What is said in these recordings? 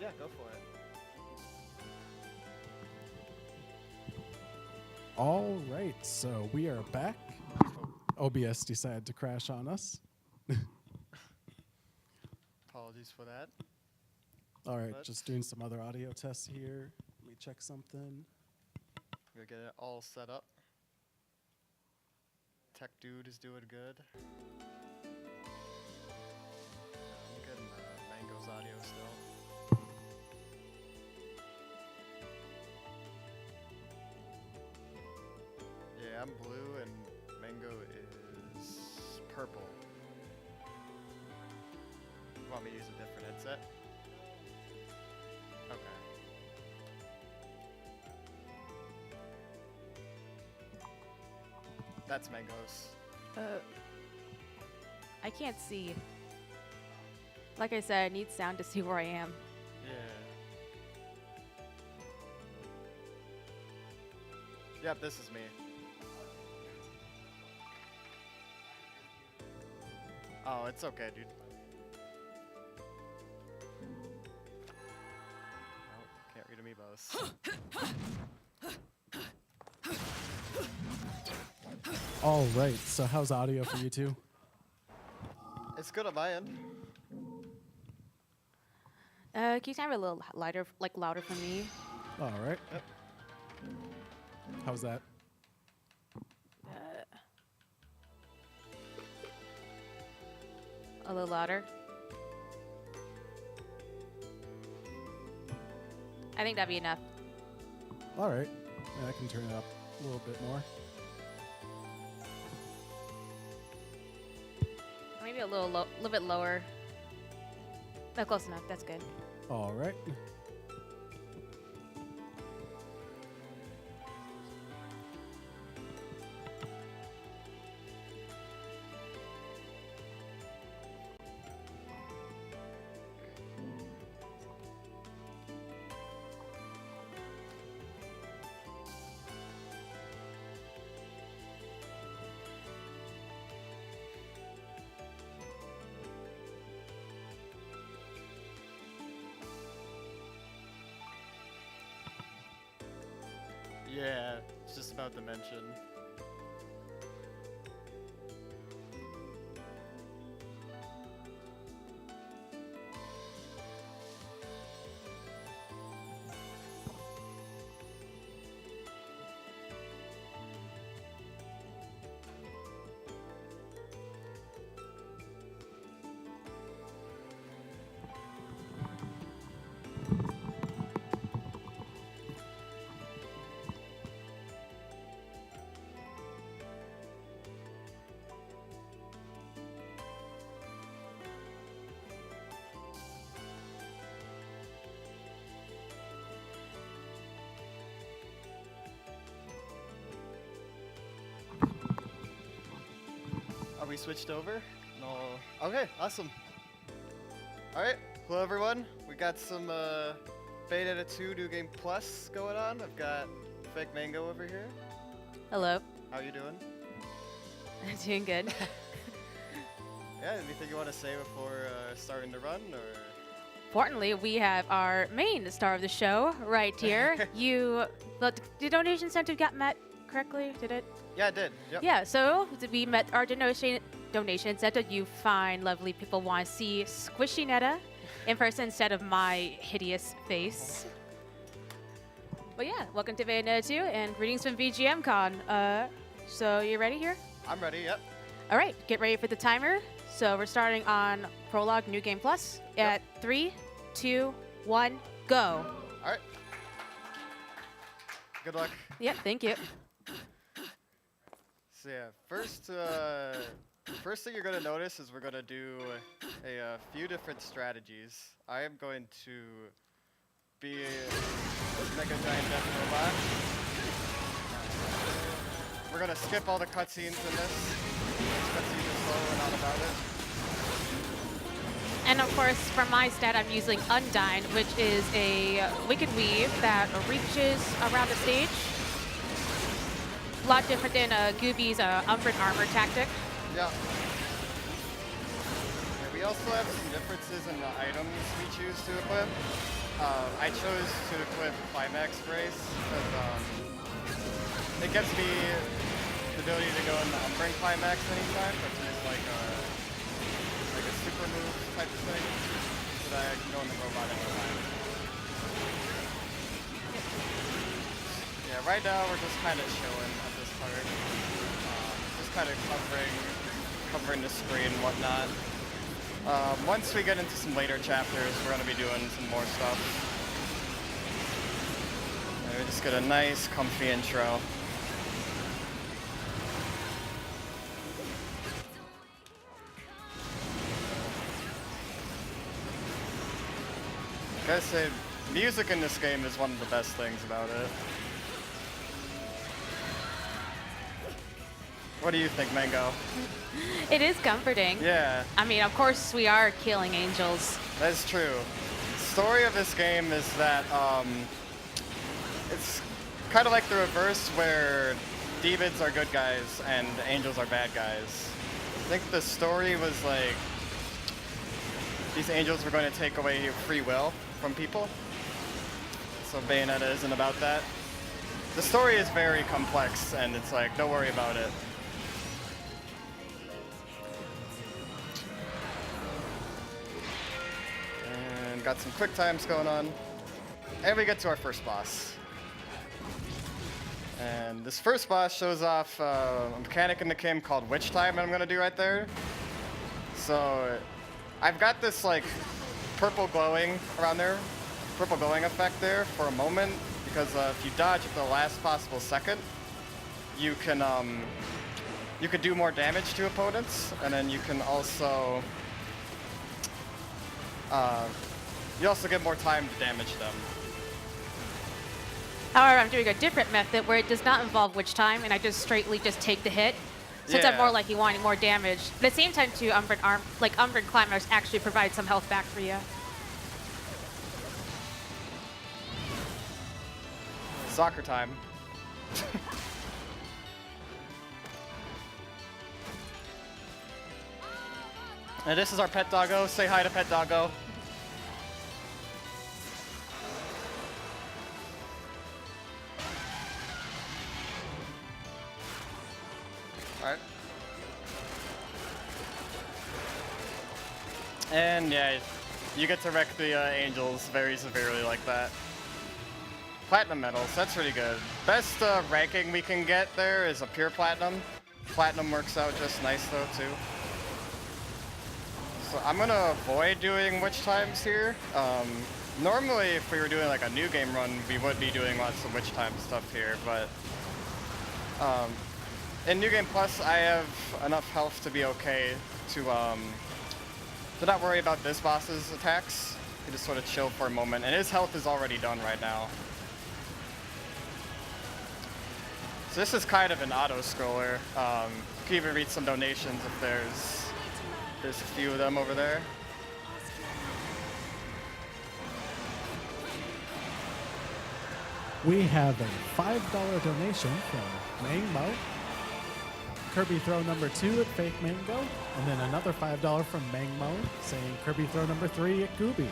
Yeah, go for it. All right, so we are back. OBS decided to crash on us. Apologies for that. All right, just doing some other audio tests here. Let me check something. We're gonna get it all set up. Tech dude is doing good. I'm getting Mango's audio still. Yeah, I'm blue and Mango is purple. You want me to use a different headset? Okay. That's Mango's. I can't see. Like I said, I need sound to see where I am. Yeah. Yep, this is me. Oh, it's okay, dude. Nope, can't read amiibos. All right, so how's audio for you two? It's good on my end. Can you have it a little lighter, like louder for me? All right. Yep. How's that? A little louder. I think that'd be enough. All right. Yeah, I can turn it up a little bit more. Maybe a little bit lower. No, close enough. That's good. All right. Yeah, it's just about to mention. Are we switched over? No. Okay, awesome. Alright, hello everyone. We got some Bayonetta 2 New Game Plus going on. I've got FakeMang0 over here. Hello. How you doing? Doing good. Yeah, anything you want to say before starting to run, or? Importantly, we have our main star of the show right here. The donation incentive got met correctly, did it? Yeah, I did. Yep. Yeah, so we met our donation incentive. You fine, lovely people want to see Squishy Netta in person instead of my hideous face. But yeah, welcome to Bayonetta 2 and greetings from VGMCon. So you ready here? I'm ready. Yep. All right, get ready for the timer. So we're starting on Prologue New Game Plus at 3, 2, 1, go. All right. Good luck. Yep, thank you. So yeah, first thing you're gonna notice is we're gonna do a few different strategies. I am going to be a Mega Giant Death Robot. We're gonna skip all the cutscenes in this. Cutscenes are slow and not about it. And of course, for my stat, I'm using Undyne, which is a Wicked Weave that reaches around the stage. A lot different than Gooby's Umbran Armor tactic. Yeah. we also have some differences in the items we choose to equip. I chose to equip Climax Brace because it gives me the ability to go in the Umbran Climax anytime, which is like a super move type of thing, so that I can go in the robot anytime. Yeah, right now we're just kind of chilling at this part. Just kind of covering the screen and whatnot. Once we get into some later chapters, we're going to be doing some more stuff. And we just get a nice, comfy intro. I gotta say, music in this game is one of the best things about it. What do you think, Mango? It is comforting. Yeah. I mean, of course, we are killing angels. That's true. The story of this game is that it's kind of like the reverse, where demons are good guys and angels are bad guys. I think the story was like these angels were going to take away your free will from people. So Bayonetta isn't about that. The story is very complex, and it's like, don't worry about it. And got some quick times going on. And we get to our first boss. And this first boss shows off a mechanic in the game called Witch Time that I'm going to do right there. So I've got this like purple glowing around there, purple glowing effect there for a moment, because if you dodge at the last possible second, you can do more damage to opponents, and then you can also get more time to damage them. However, I'm doing a different method where it does not involve witch time, and I just straightly just take the hit. Since I'm more likely wanting more damage. At the same time, too, Umbran Climbers actually provide some health back for you. Soccer time. And this is our pet doggo. Say hi to pet doggo. Alright. And yeah, you get to wreck the angels very severely like that. Platinum medals, that's pretty good. Best ranking we can get there is a pure platinum. Platinum works out just nice though too. So I'm gonna avoid doing witch times here. Normally if we were doing like a new game run, we would be doing lots of witch time stuff here, but in New Game Plus, I have enough health to be okay to not worry about this boss's attacks. You just sort of chill for a moment, and his health is already done right now. So this is kind of an auto-scroller. You can even read some donations if there's a few of them over there. We have a $5 donation from Mang0. Kirby throw number 2 at FakeMang0, and then another $5 from Mang0 saying Kirby throw number 3 at Gooby.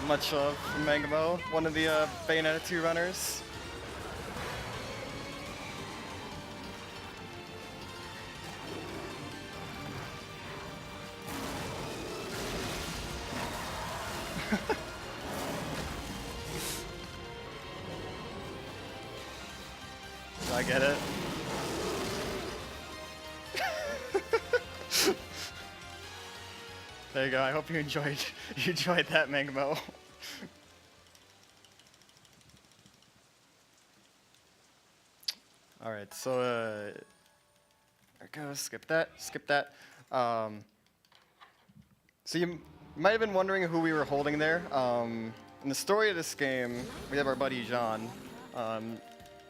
Much love from Mang0, one of the Bayonetta 2 runners. I get it. There you go. I hope you enjoyed that, Mang0. All right, so there we go. Skip that. So you might have been wondering who we were holding there. In the story of this game, we have our buddy Jean.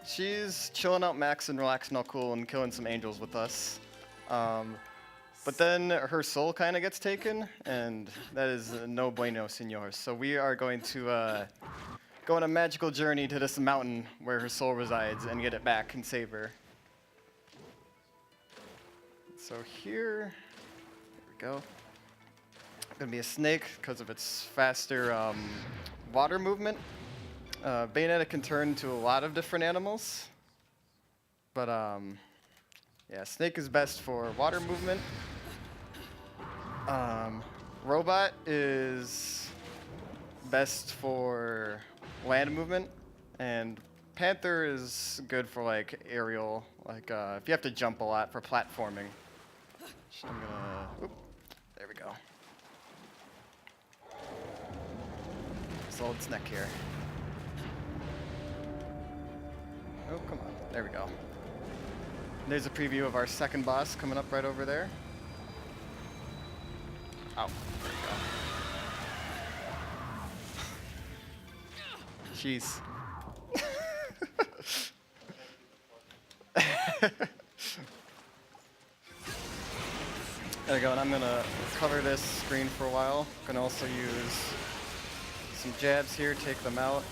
She's chilling out, maxing, relaxing, all cool, and killing some angels with us. But then her soul kind of gets taken, and that is no bueno, senor. So we are going to go on a magical journey to this mountain where her soul resides and get it back and save her. So here we go. Gonna be a snake because of its faster water movement. Bayonetta can turn into a lot of different animals, but yeah, snake is best for water movement. Robot is best for land movement, and Panther is good for like aerial, like if you have to jump a lot for platforming. I'm gonna, oop, there we go. Hold its neck here. Oh, come on. There we go. There's a preview of our second boss coming up right over there. Oh, there we go. Jeez. There we go, and I'm gonna cover this screen for a while. Can also use some jabs here, take them out.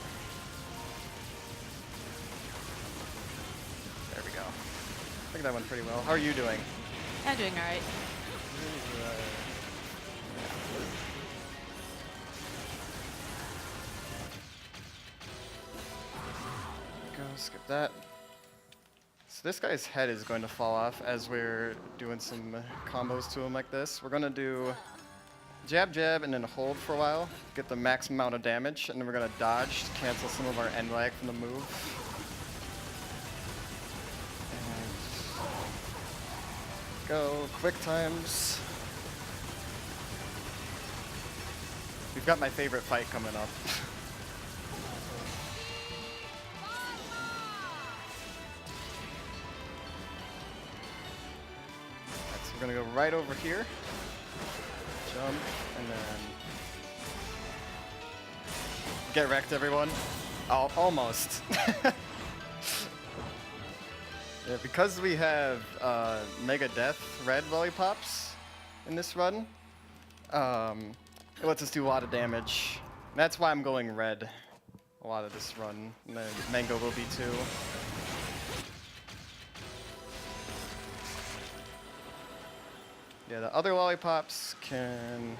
There we go. I think that went pretty well. How are you doing? I'm doing all right. Go, skip that. So this guy's head is going to fall off as we're doing some combos to him like this. We're gonna do jab, jab, and then hold for a while, get the max amount of damage, and then we're gonna dodge to cancel some of our end lag from the move. And go, quick times. We've got my favorite fight coming up. Alright, so we're gonna go right over here. Jump, and then get wrecked, everyone. Oh, almost. Yeah, because we have Mega Death red lollipops in this run, it lets us do a lot of damage. And that's why I'm going red a lot of this run. And then Mango will be too. Yeah, the other lollipops can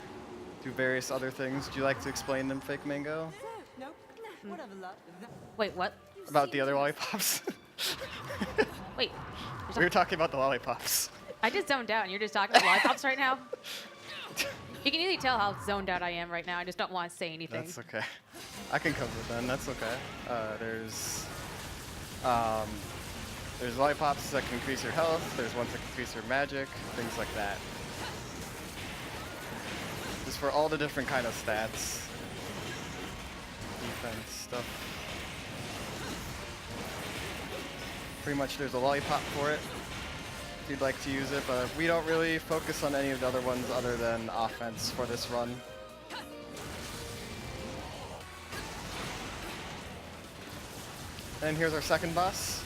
do various other things. Would you like to explain them, FakeMang0? Wait, what? About the other lollipops? Wait. We were talking about the lollipops. I just zoned out, and you're just talking about lollipops right now? You can easily tell how zoned out I am right now. I just don't want to say anything. That's okay. I can cover it then. That's okay. There's lollipops that can increase your health. There's ones that can increase your magic. Things like that. Just for all the different kind of stats. Defense stuff. Pretty much there's a lollipop for it if you'd like to use it, but we don't really focus on any of the other ones other than offense for this run. And here's our second boss.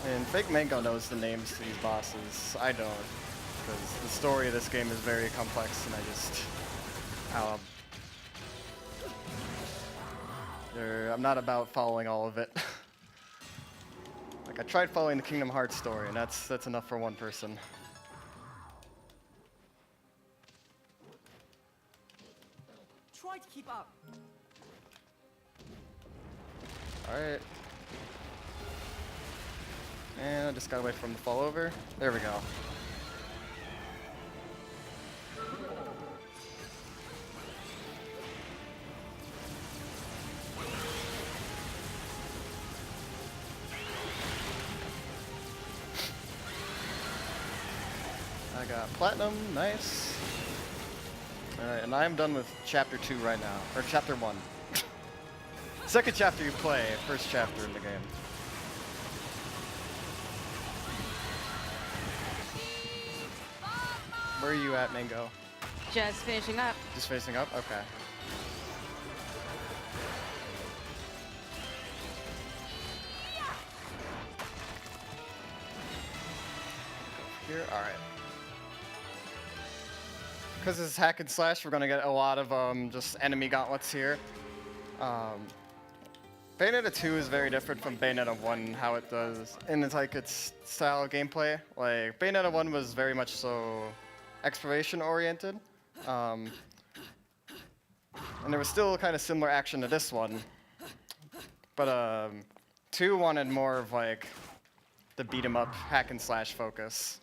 And FakeMang0 knows the names to these bosses. I don't, because the story of this game is very complex, and I just, I'm not about following all of it. Like I tried following the Kingdom Hearts story, and that's enough for one person. Try to keep up. All right. And I just gotta wait for him to fall over. There we go. I got platinum, nice. Alright, and I'm done with chapter 2 right now, or chapter 1. Second chapter you play, first chapter in the game. Where are you at, Mango? Just finishing up. Just facing up? Okay. Here, alright. Because this is hack and slash, we're gonna get a lot of just enemy gauntlets here. Bayonetta 2 is very different from Bayonetta 1, how it does, and it's like its style of gameplay. Like, Bayonetta 1 was very much so exploration-oriented, and there was still kind of similar action to this one, but 2 wanted more of like the beat-em-up hack-and-slash focus.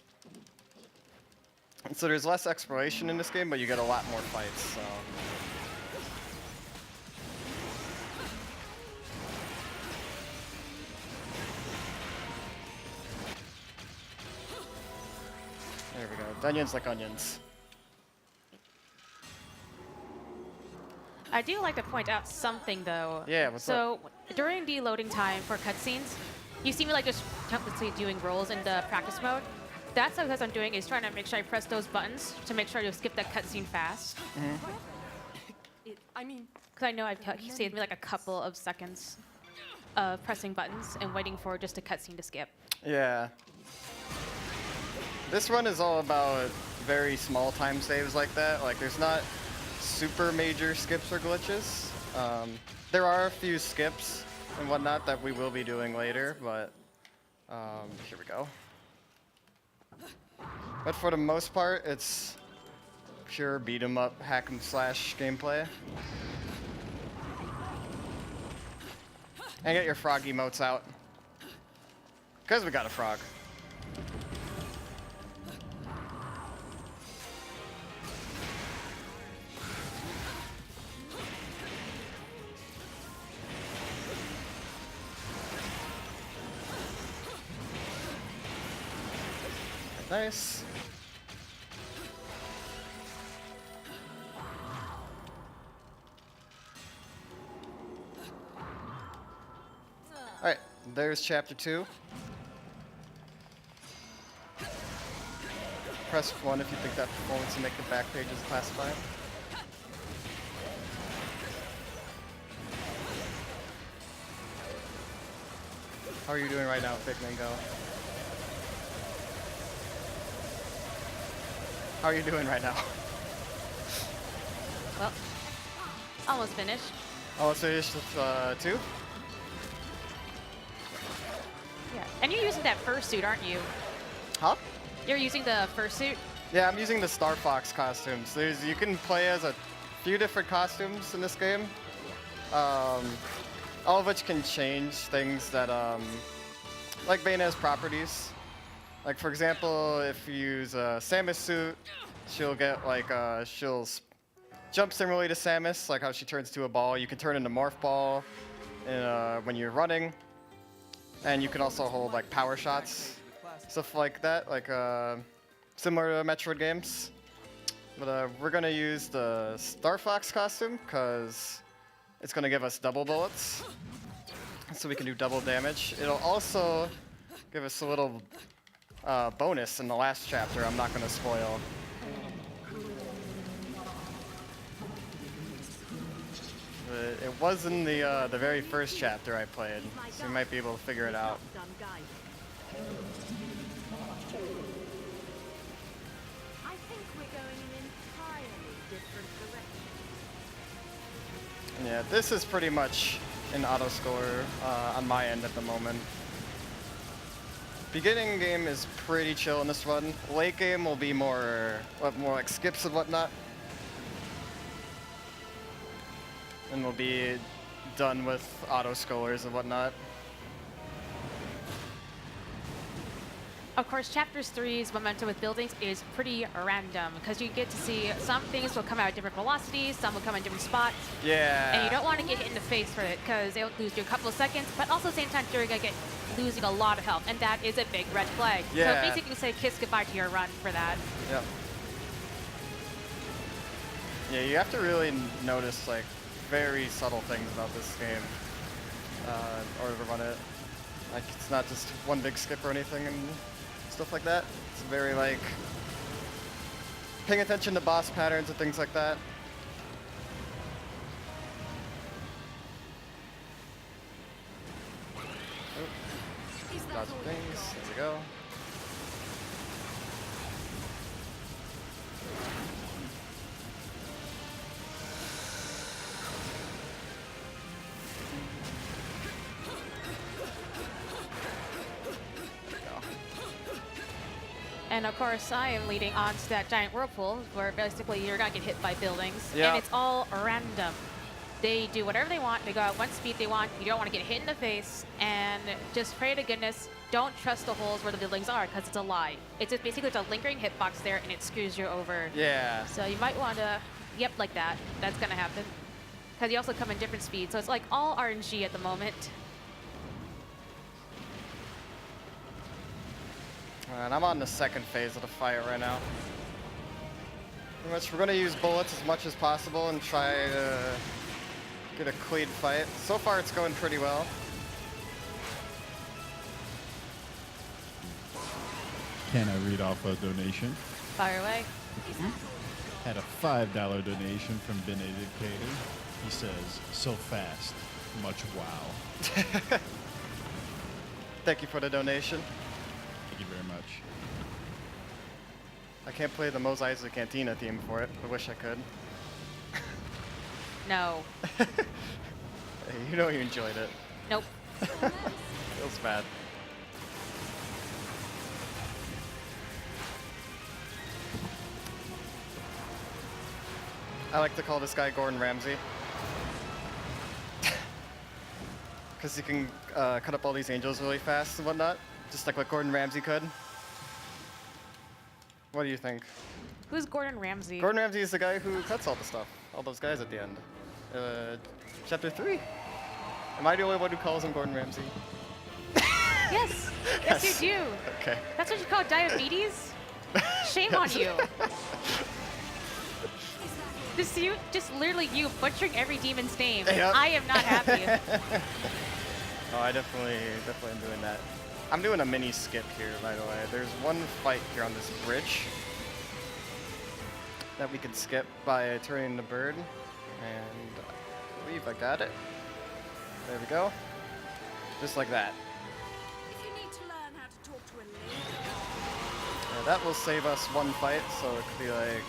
And so there's less exploration in this game, but you get a lot more fights, so. There we go. Onions like onions. I do like to point out something though. Yeah, what's up? So during the loading time for cutscenes, you see me like just templatelessly doing rolls in the practice mode. That's what I'm doing is trying to make sure I press those buttons to make sure to skip that cutscene fast. I mean, Because I know he saved me like a couple of seconds of pressing buttons and waiting for just a cutscene to skip. Yeah. This run is all about very small time saves like that. Like, there's not super major skips or glitches. There are a few skips and whatnot that we will be doing later, but here we go. But for the most part, it's pure beat 'em up hack and slash gameplay. And get your frog emotes out. Because we got a frog. Nice. Alright, there's chapter 2. Press 1 if you think that performance will make the back pages classified. How are you doing right now, FakeMang0? How are you doing right now? Well, almost finished. Almost finished with 2? Yeah. And you're using that fursuit, aren't you? Huh? You're using the fursuit? Yeah, I'm using the Star Fox costumes. You can play as a few different costumes in this game. All of which can change things that, like Bayonetta's properties. Like, for example, if you use Samus suit, she'll get like, she'll jump similarly to Samus, like how she turns to a ball. You can turn into Morph Ball when you're running. And you can also hold like power shots, stuff like that, like similar to Metroid games. But we're gonna use the Star Fox costume because it's gonna give us double bullets, so we can do double damage. It'll also give us a little bonus in the last chapter. I'm not gonna spoil. It was in the very first chapter I played, so you might be able to figure it out. I think we're going in an entirely different direction. Yeah, this is pretty much an auto score on my end at the moment. Beginning game is pretty chill in this run. Late game will be more like skips and whatnot. And we'll be done with auto scores and whatnot. Of course, Chapters 3's momentum with buildings is pretty random because you get to see some things will come out at different velocities, some will come in different spots. Yeah. And you don't want to get hit in the face for it because they'll lose you a couple of seconds, but also at the same time, you're going to get losing a lot of health, and that is a big red flag. Yeah. So basically, say kiss goodbye to your run for that. Yep. Yeah, you have to really notice like very subtle things about this game in order to run it. Like, it's not just one big skip or anything and stuff like that. It's very like paying attention to boss patterns and things like that. Oh. Dodge things. There we go. And of course, I am leading on to that giant whirlpool where basically you're gonna get hit by buildings. Yeah. And it's all random. They do whatever they want. They go at what speed they want. You don't want to get hit in the face. And just pray to goodness, don't trust the holes where the buildings are because it's a lie. It's just basically a lingering hitbox there and it screws you over. Yeah. So you might want to, yep, like that. That's gonna happen. Because you also come in different speeds. So it's like all RNG at the moment. And I'm on the second phase of the fight right now. Pretty much, we're gonna use bullets as much as possible and try to get a clean fight. So far, it's going pretty well. Can I read off a donation? Fire away. Had a $5 donation from Benedicator. He says, so fast, much wow. Thank you for the donation. Thank you very much. I can't play the Mos Eisley Cantina theme for it. I wish I could. No. Hey, you know you enjoyed it. Nope. Feels bad. I like to call this guy Gordon Ramsay. Because he can cut up all these angels really fast and whatnot. Just like what Gordon Ramsay could. What do you think? Who's Gordon Ramsay? Gordon Ramsay is the guy who cuts all the stuff. All those guys at the end. Chapter 3. Am I the only one who calls him Gordon Ramsay? Yes. Yes, you do. Okay. That's what you call diabetes? Shame on you. Just literally you butchering every demon's name. Yep. I am not happy. Oh, I definitely am doing that. I'm doing a mini skip here, by the way. There's one fight here on this bridge that we can skip by turning the bird. And I believe I got it. There we go. Just like that. If you need to learn how to talk to a lady, Yeah, that will save us one fight, so it could be like,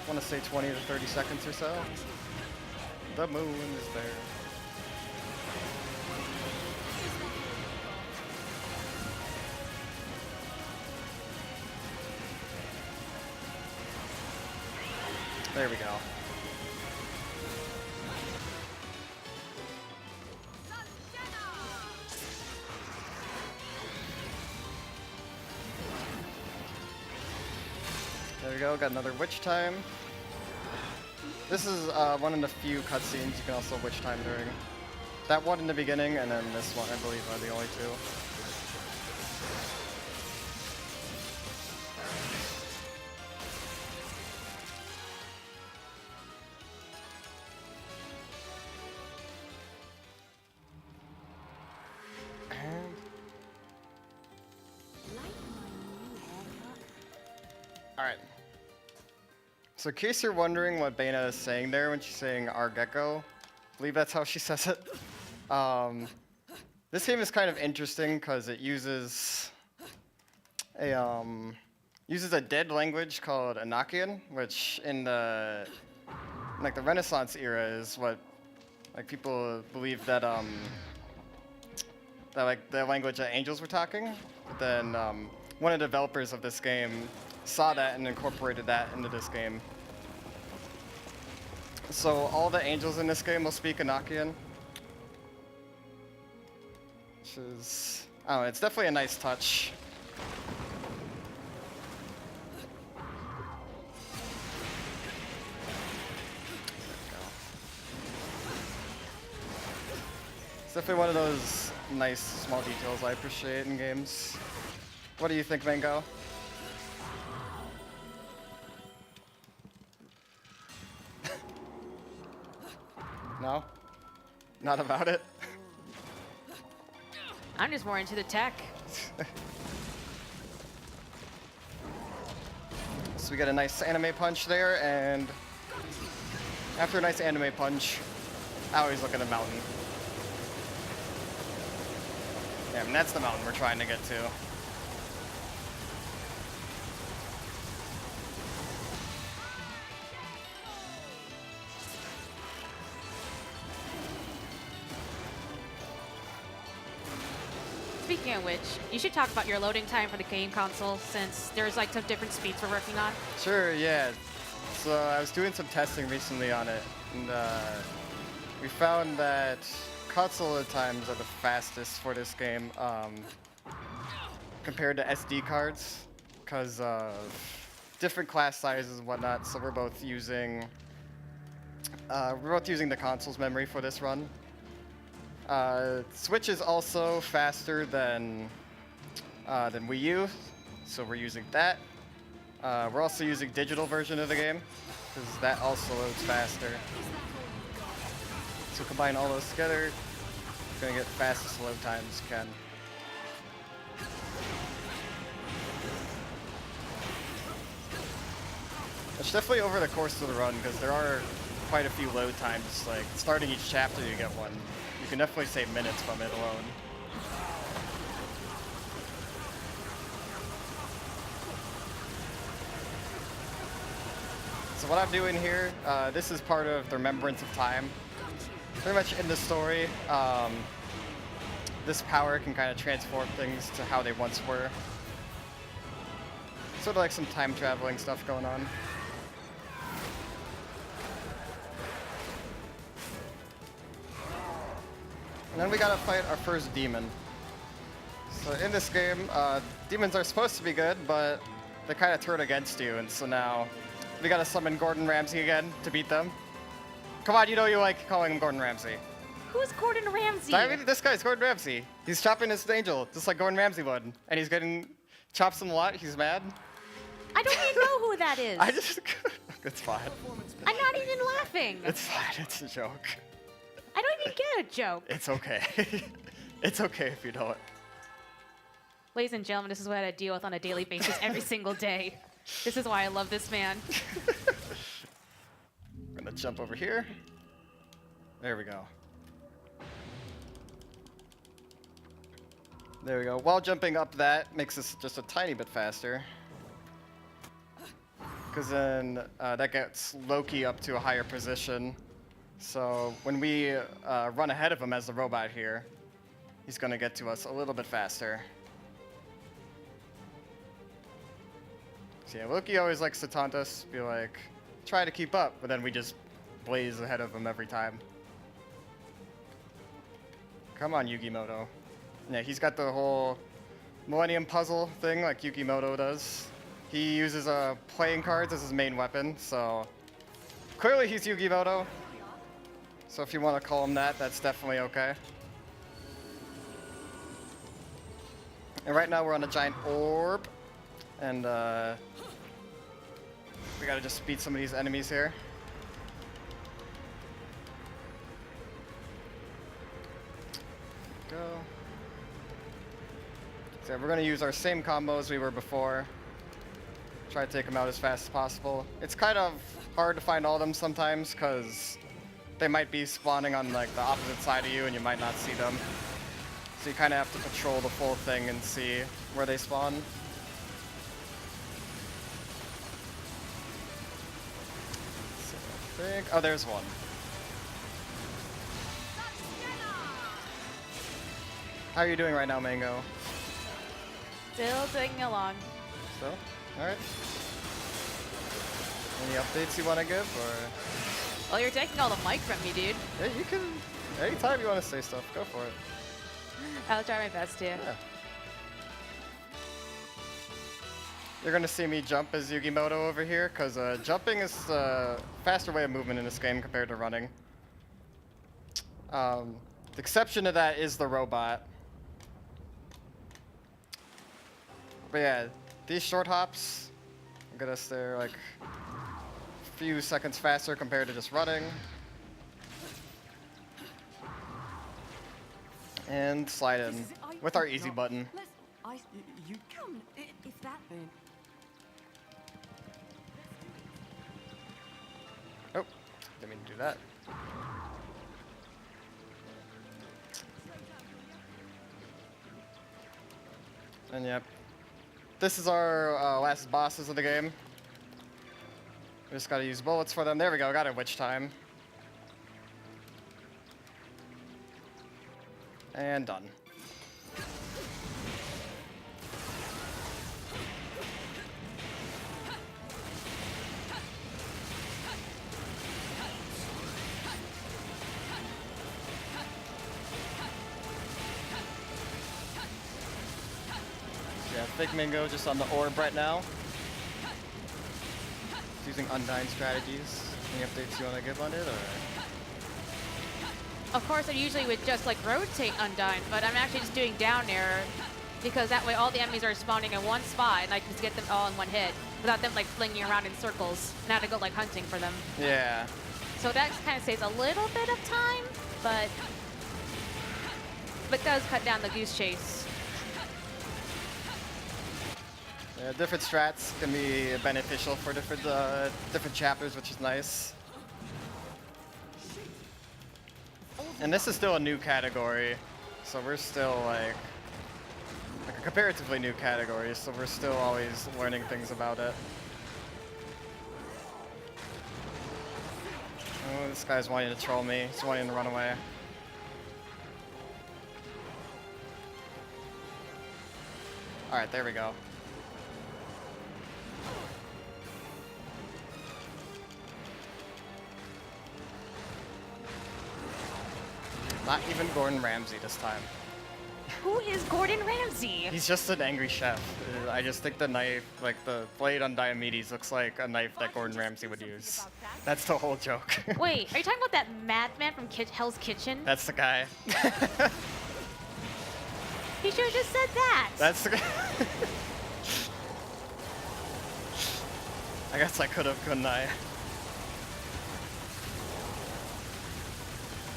I want to say 20 to 30 seconds or so. The moon is there. There we go. There we go, got another witch time. This is one of the few cutscenes you can also witch time during. That one in the beginning, and then this one, I believe, are the only two. Alright. So in case you're wondering what Bayonetta is saying there when she's saying our gecko, I believe that's how she says it. This game is kind of interesting because it uses a dead language called Enochian, which in the Renaissance era is what people believe that the language that angels were talking. But then one of the developers of this game saw that and incorporated that into this game. So all the angels in this game will speak Enochian. Which is, I don't know, it's definitely a nice touch. It's definitely one of those nice small details I appreciate in games. What do you think, Mango? No? Not about it? I'm just more into the tech. So we got a nice anime punch there, and after a nice anime punch, I always look at a mountain. Yeah, and that's the mountain we're trying to get to. Speaking Speaking of which, you should talk about your loading time for the game console, since there's like some different speeds we're working on. Sure, yeah. So I was doing some testing recently on it, and we found that console load times are the fastest for this game compared to SD cards, because of different class sizes and whatnot. So we're both using the console's memory for this run. Switch is also faster than Wii U, so we're using that. We're also using digital version of the game, because that also loads faster. So combine all those together, you're gonna get fastest load times you can. It's definitely over the course of the run, because there are quite a few load times. Like starting each chapter, you get one. You can definitely save minutes from it alone. So what I'm doing here, this is part of the Remembrance of Time. Pretty much in the story, this power can kind of transform things to how they once were. Sort of like some time traveling stuff going on. And then we gotta fight our first demon. So in this game, demons are supposed to be good, but they kind of turn against you, and so now we gotta summon Gordon Ramsay again to beat them. Come on, you know you like calling him Gordon Ramsay. Who's Gordon Ramsay? I mean, this guy's Gordon Ramsay. He's chopping his angel, just like Gordon Ramsay would. And he's getting chops him a lot, he's mad. I don't even know who that is. I just, it's fine. I'm not even laughing. It's fine, it's a joke. I don't even get a joke. It's okay. It's okay if you know it. Ladies and gentlemen, this is what I deal with on a daily basis every single day. This is why I love this man. I'm gonna jump over here. There we go. There we go. While jumping up that makes this just a tiny bit faster. Because then that gets Loki up to a higher position. So when we run ahead of him as the robot here, he's gonna get to us a little bit faster. So yeah, Loki always likes to taunt us, be like, try to keep up, but then we just blaze ahead of him every time. Come on, Yugimoto. Yeah, he's got the whole Millennium Puzzle thing like Yukimoto does. He uses playing cards as his main weapon, so clearly he's Yugimoto. So if you want to call him that, that's definitely okay. And right now we're on a giant orb, and we gotta just beat some of these enemies here. Go. So we're gonna use our same combo as we were before. Try to take them out as fast as possible. It's kind of hard to find all of them sometimes, because they might be spawning on like the opposite side of you and you might not see them. So you kind of have to patrol the full thing and see where they spawn. So I think, oh, there's one. How are you doing right now, Mango? Still taking along. Still? Alright. Any updates you want to give, or? Well, you're taking all the mic from me, dude. Yeah, you can. Anytime you want to say stuff, go for it. I'll try my best to. Yeah. You're gonna see me jump as Yugimoto over here, because jumping is a faster way of movement in this game compared to running. The exception to that is the robot. But yeah, these short hops get us there like a few seconds faster compared to just running. And slide in with our easy button. You come, if that then. Oh, didn't mean to do that. And yep, this is our last bosses of the game. We just gotta use bullets for them. There we go, got it witch time. And done. Yeah, FakeMang0 just on the orb right now. He's using Undyne strategies. Any updates you want to give on it, or? Of course, I usually would just like rotate Undyne, but I'm actually just doing down air because that way all the enemies are spawning in one spot and I can just get them all in one hit without them like flinging around in circles and I have to go like hunting for them. Yeah. So that kind of saves a little bit of time, but does cut down the goose chase. Yeah, different strats can be beneficial for different chapters, which is nice. And this is still a new category, so we're still like a comparatively new category, so we're still always learning things about it. Oh, this guy's wanting to troll me. He's wanting to run away. Alright, there we go. Not even Gordon Ramsay this time. Who is Gordon Ramsay? He's just an angry chef. I just think the knife, like the blade on Diomedes, looks like a knife that Gordon Ramsay would use. That's the whole joke. Wait, are you talking about that madman from Hell's Kitchen? That's the guy. He should have just said that. That's the guy. I guess I could have, couldn't I?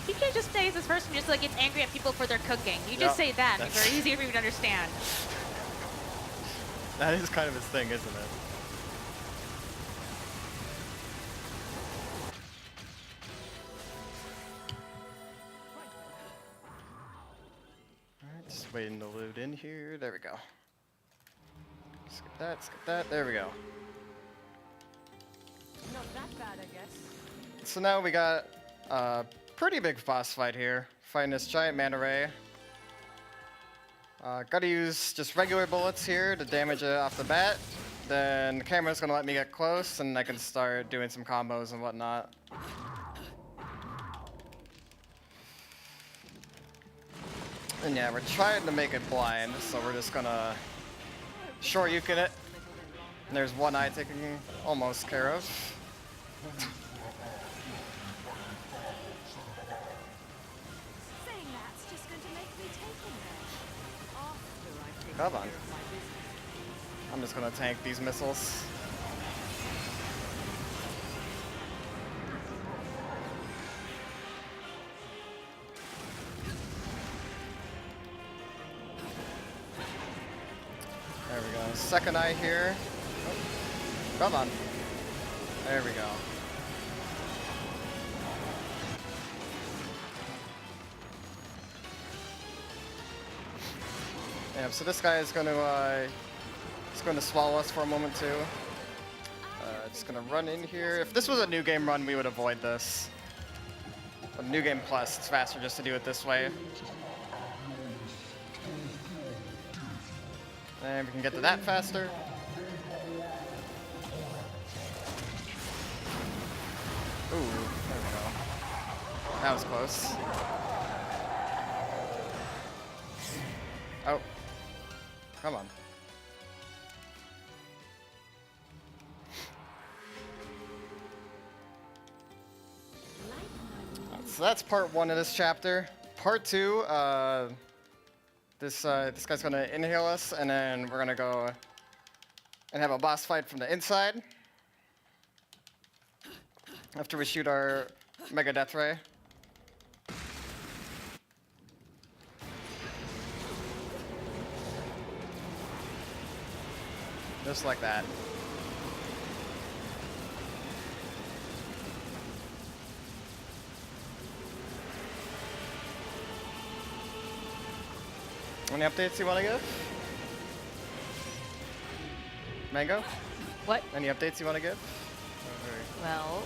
You can't just say this person just like gets angry at people for their cooking. You just say that. It's very easy for you to understand. That is kind of his thing, isn't it? Alright, just waiting to load in here. There we go. Skip that, skip that. There we go. Not that bad, I guess. So now we got pretty big boss fight here, fighting this giant manta ray. Gotta use just regular bullets here to damage it off the bat. Then the camera's gonna let me get close and I can start doing some combos and whatnot. And yeah, we're trying to make it blind, so we're just gonna short yukin it. And there's one eye taken almost care of. Saying that's just going to make me take him there. After I take Come on. care of my business. I'm just gonna tank these missiles. There we go. Second eye here. Oh, come on. There we go. Yeah, so this guy is going to swallow us for a moment too. Just gonna run in here. If this was a new game run, we would avoid this. But new game plus, it's faster just to do it this way. And we can get to that faster. Ooh, there we go. That was close. Oh. Come on. So that's part one of this chapter. Part two, this guy's gonna inhale us, and then we're gonna go and have a boss fight from the inside. After we shoot our Mega Death Ray. Just like that. Any updates you want to give? Mango? What? Any updates you want to give? Well,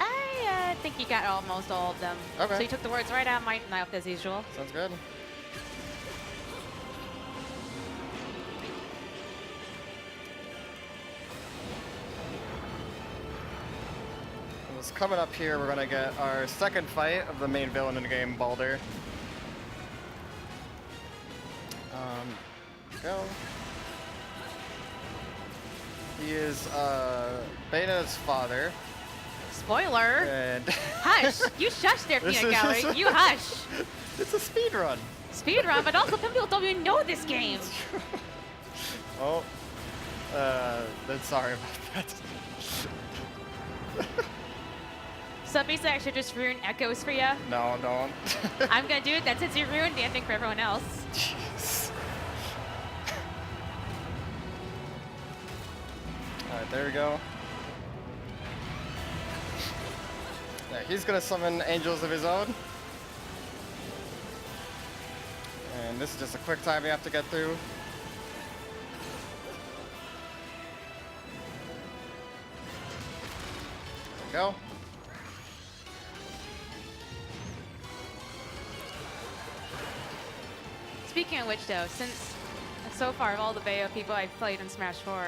I think you got almost all of them. Okay. So you took the words right out of my mouth as usual. Sounds good. Coming up here, we're gonna get our second fight of the main villain in the game, Baldur. Go. He is Bayonetta's father. Spoiler. And Hush. You shush there, This Peanut is- Gallery. You hush. it's a speed run. Speedrun, but also some people don't even know this game. Oh, then sorry about that. So basically, I should just ruin echoes for you. No, don't. I'm gonna do it. That's since you ruined the ending for everyone else. Jeez. Alright, there we go. Yeah, he's gonna summon angels of his own. And this is just a quick time you have to get through. There we go. Speaking of which, though, since so far of all the Bayo people I've played in Smash 4,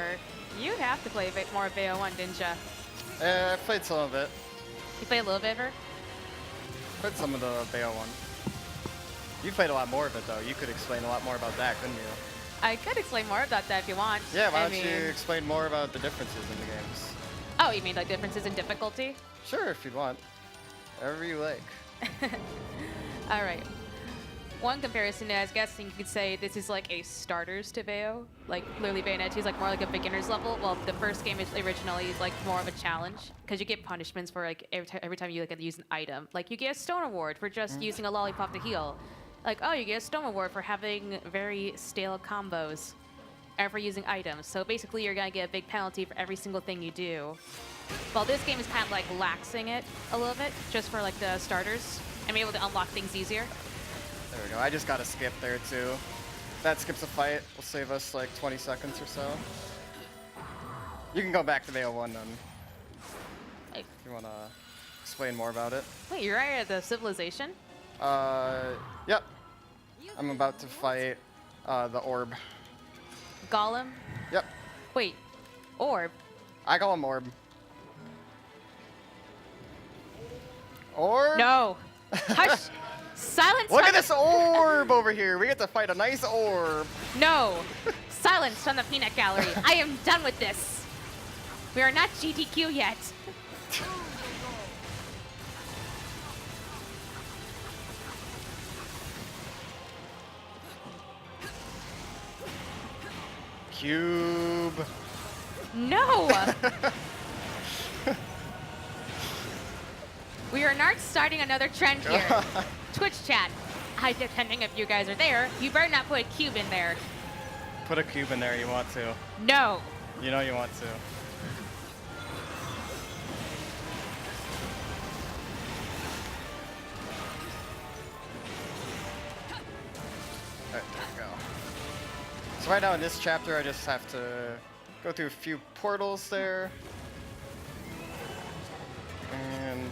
you have to play a bit more of Bayo 1, didn't ya? I played some of it. You played a little bit of her? Played some of the Bayo one. You played a lot more of it though. You could explain a lot more about that, couldn't you? I could explain more about that if you want. Yeah, why I don't you mean- explain more about the differences in the games? Oh, you mean like differences in difficulty? Sure, if you'd want. Whatever you like. All right. One comparison is, I guess you could say this is like a starters to Bayo. Like, literally Bayonetta is like more like a beginner's level. Well, the first game is originally is like more of a challenge because you get punishments for like every time you like use an item. Like you get a stone award for just using a lollipop to heal. Like, oh, you get a stone award for having very stale combos and for using items. So basically, you're gonna get a big penalty for every single thing you do. Well, this game is kind of like laxing it a little bit just for like the starters and be able to unlock things easier. There we go. I just got to skip there too. That skips a fight. Will save us like 20 seconds or so. You can go back to Bayo 1 then. Hey. If you want to explain more about it. Wait, you're right at the civilization? Yep. I'm about to fight the orb. Golem? Yep. Wait, orb? I call him orb. Orb? No. Hush. Silence. Look from at this orb over here. We get to fight a nice orb. No. Silence from the peanut gallery. I am done with this. We are not GTQ yet. Cube. No. We are not starting another trend here. Twitch chat. Depending if you guys are there, you better not put a cube in there. Put a cube in there. You want to. No. You know you want to. Alright, there we go. So right now in this chapter, I just have to go through a few portals there. And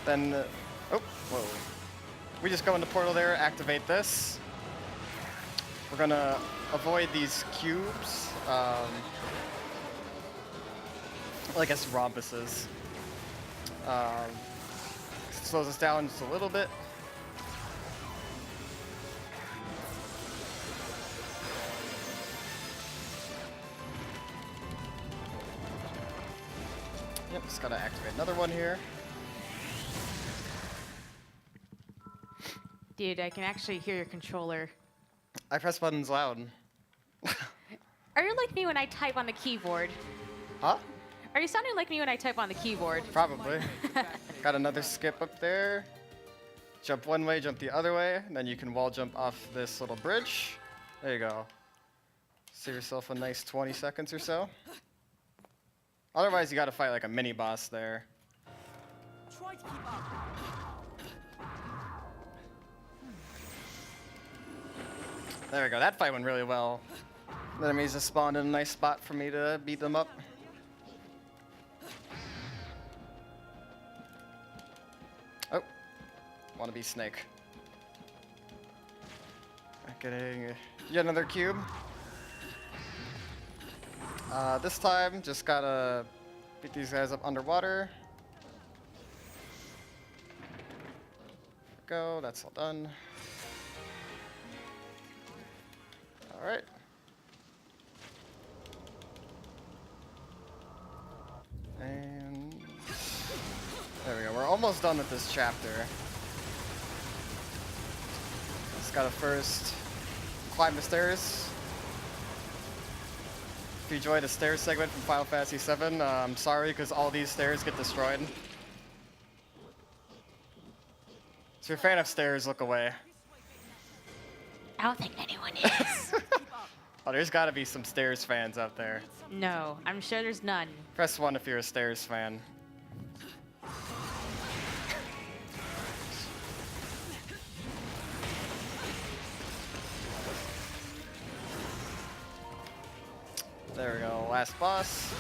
then, oh, whoa. We just go in the portal there, activate this. We're gonna avoid these cubes. I guess rhombuses. Slows us down just a little bit. Yep, just gotta activate another one here. Dude, I can actually hear your controller. I press buttons loud. Are you like me when I type on the keyboard? Huh? Are you sounding like me when I type on the keyboard? Probably. Got another skip up there. Jump one way, jump the other way, and then you can wall jump off this little bridge. There you go. Save yourself a nice 20 seconds or so. Otherwise, you gotta fight like a mini boss there. Try to keep up. There we go. That fight went really well. The enemies just spawned in a nice spot for me to beat them up. Oh, wanna be Snake. Getting yet another cube. This time, just gotta beat these guys up underwater. Go, that's all done. right. And there we go. We're almost done with this chapter. Just gotta first climb the stairs. If you enjoyed the stairs segment from Final Fantasy VII, I'm sorry because all these stairs get destroyed. So if you're a fan of stairs, look away. I don't think anyone is. Oh, there's gotta be some stairs fans out there. No, I'm sure there's none. Press 1 if you're a stairs fan. There we go, last boss.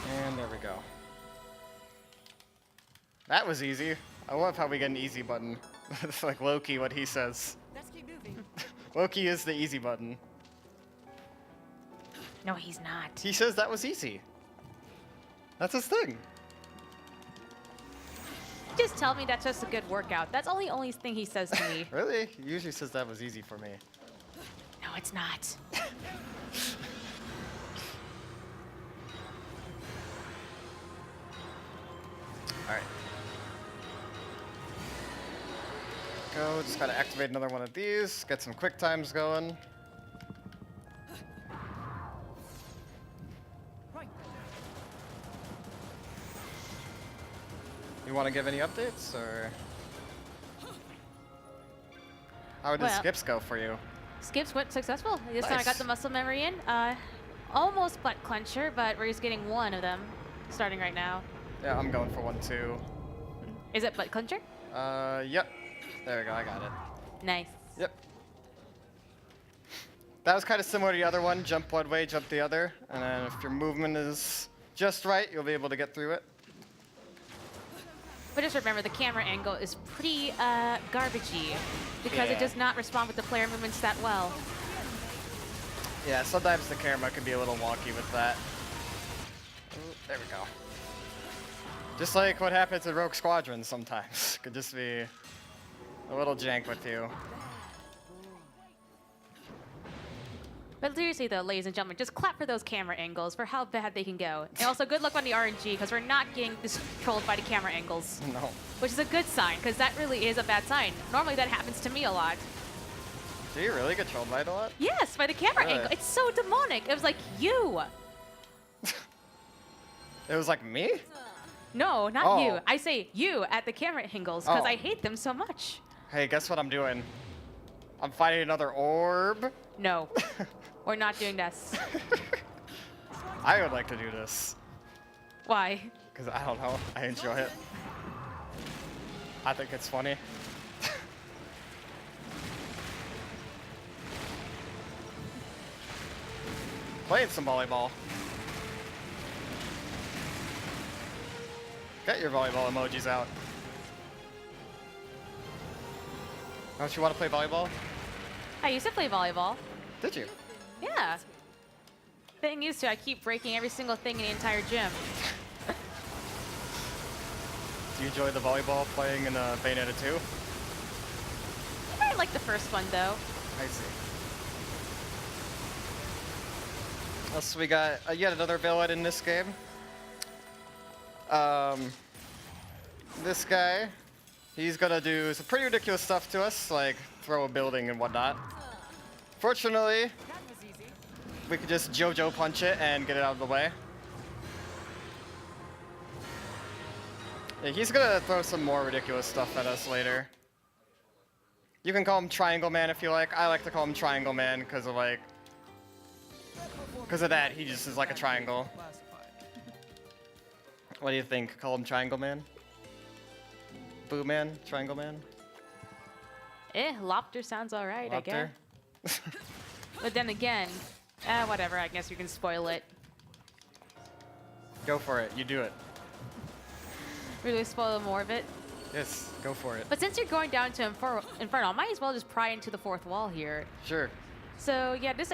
And there we go. That was easy. I love how we get an easy button. It's like Loki, what he says. Let's keep moving. Loki is the easy button. No, he's not. He says that was easy. That's his thing. Just tell me that's just a good workout. That's only thing he says to me. Really? He usually says that was easy for me. No, it's not. Alright. Go, just gotta activate another one of these, get some quick times going. Right. You wanna give any updates, or? How did Well- skips go for you? Skips went successful. This time I got Nice. the muscle memory in. Almost butt clencher, but we're just getting one of them starting right now. Yeah, I'm going for one too. Is it butt clencher? Yep. There we go, I got it. Nice. Yep. That was kind of similar to the other one, jump one way, jump the other, and then if your movement is just right, you'll be able to get through it. But just remember, the camera angle is pretty garbagey because Yeah. it does not respond with the player movements that well. Yeah, sometimes the camera can be a little wonky with that. Ooh, there we go. Just like what happens in Rogue Squadron sometimes. Could just be a little jank with you. But seriously though, ladies and gentlemen, just clap for those camera angles for how bad they can go. And also good luck on the RNG because we're not getting controlled by the camera angles, No. which is a good sign because that really is a bad sign. Normally that happens to me a lot. Do you really get trolled by it a lot? Yes, by the camera Really? angle. It's so demonic. It was like, you. It was like me? No, not Oh. you. I say you at the camera angles because Oh. I hate them so much. Hey, guess what I'm doing? I'm fighting another orb. No, we're not doing this. I would like to do this. Why? Because I don't know. I enjoy it. I think it's funny. Playing some volleyball. Get your volleyball emojis out. Don't you want to play volleyball? I used to play volleyball. Did you? Yeah. Thing used to, I keep breaking every single thing in the entire gym. Do you enjoy the volleyball playing in Bayonetta 2? I like the first one though. I see. Also, we got yet another villain in this game. This guy, he's gonna do some pretty ridiculous stuff to us, like throw a building and whatnot. Fortunately, That was easy. we could just JoJo punch it and get it out of the way. Yeah, he's gonna throw some more ridiculous stuff at us later. You can call him Triangle Man if you like. I like to call him Triangle Man because of that. He just is like a triangle. What do you think? Call him Triangle Man? Boo Man? Triangle Man? Lobster sounds alright, I guess. Lobster? But then again, whatever, I guess you can spoil it. Go for it. You do it. Really spoil more of it. Yes, go for it. But since you're going down to Inferno, I might as well just pry into the fourth wall here. Sure. So yeah, this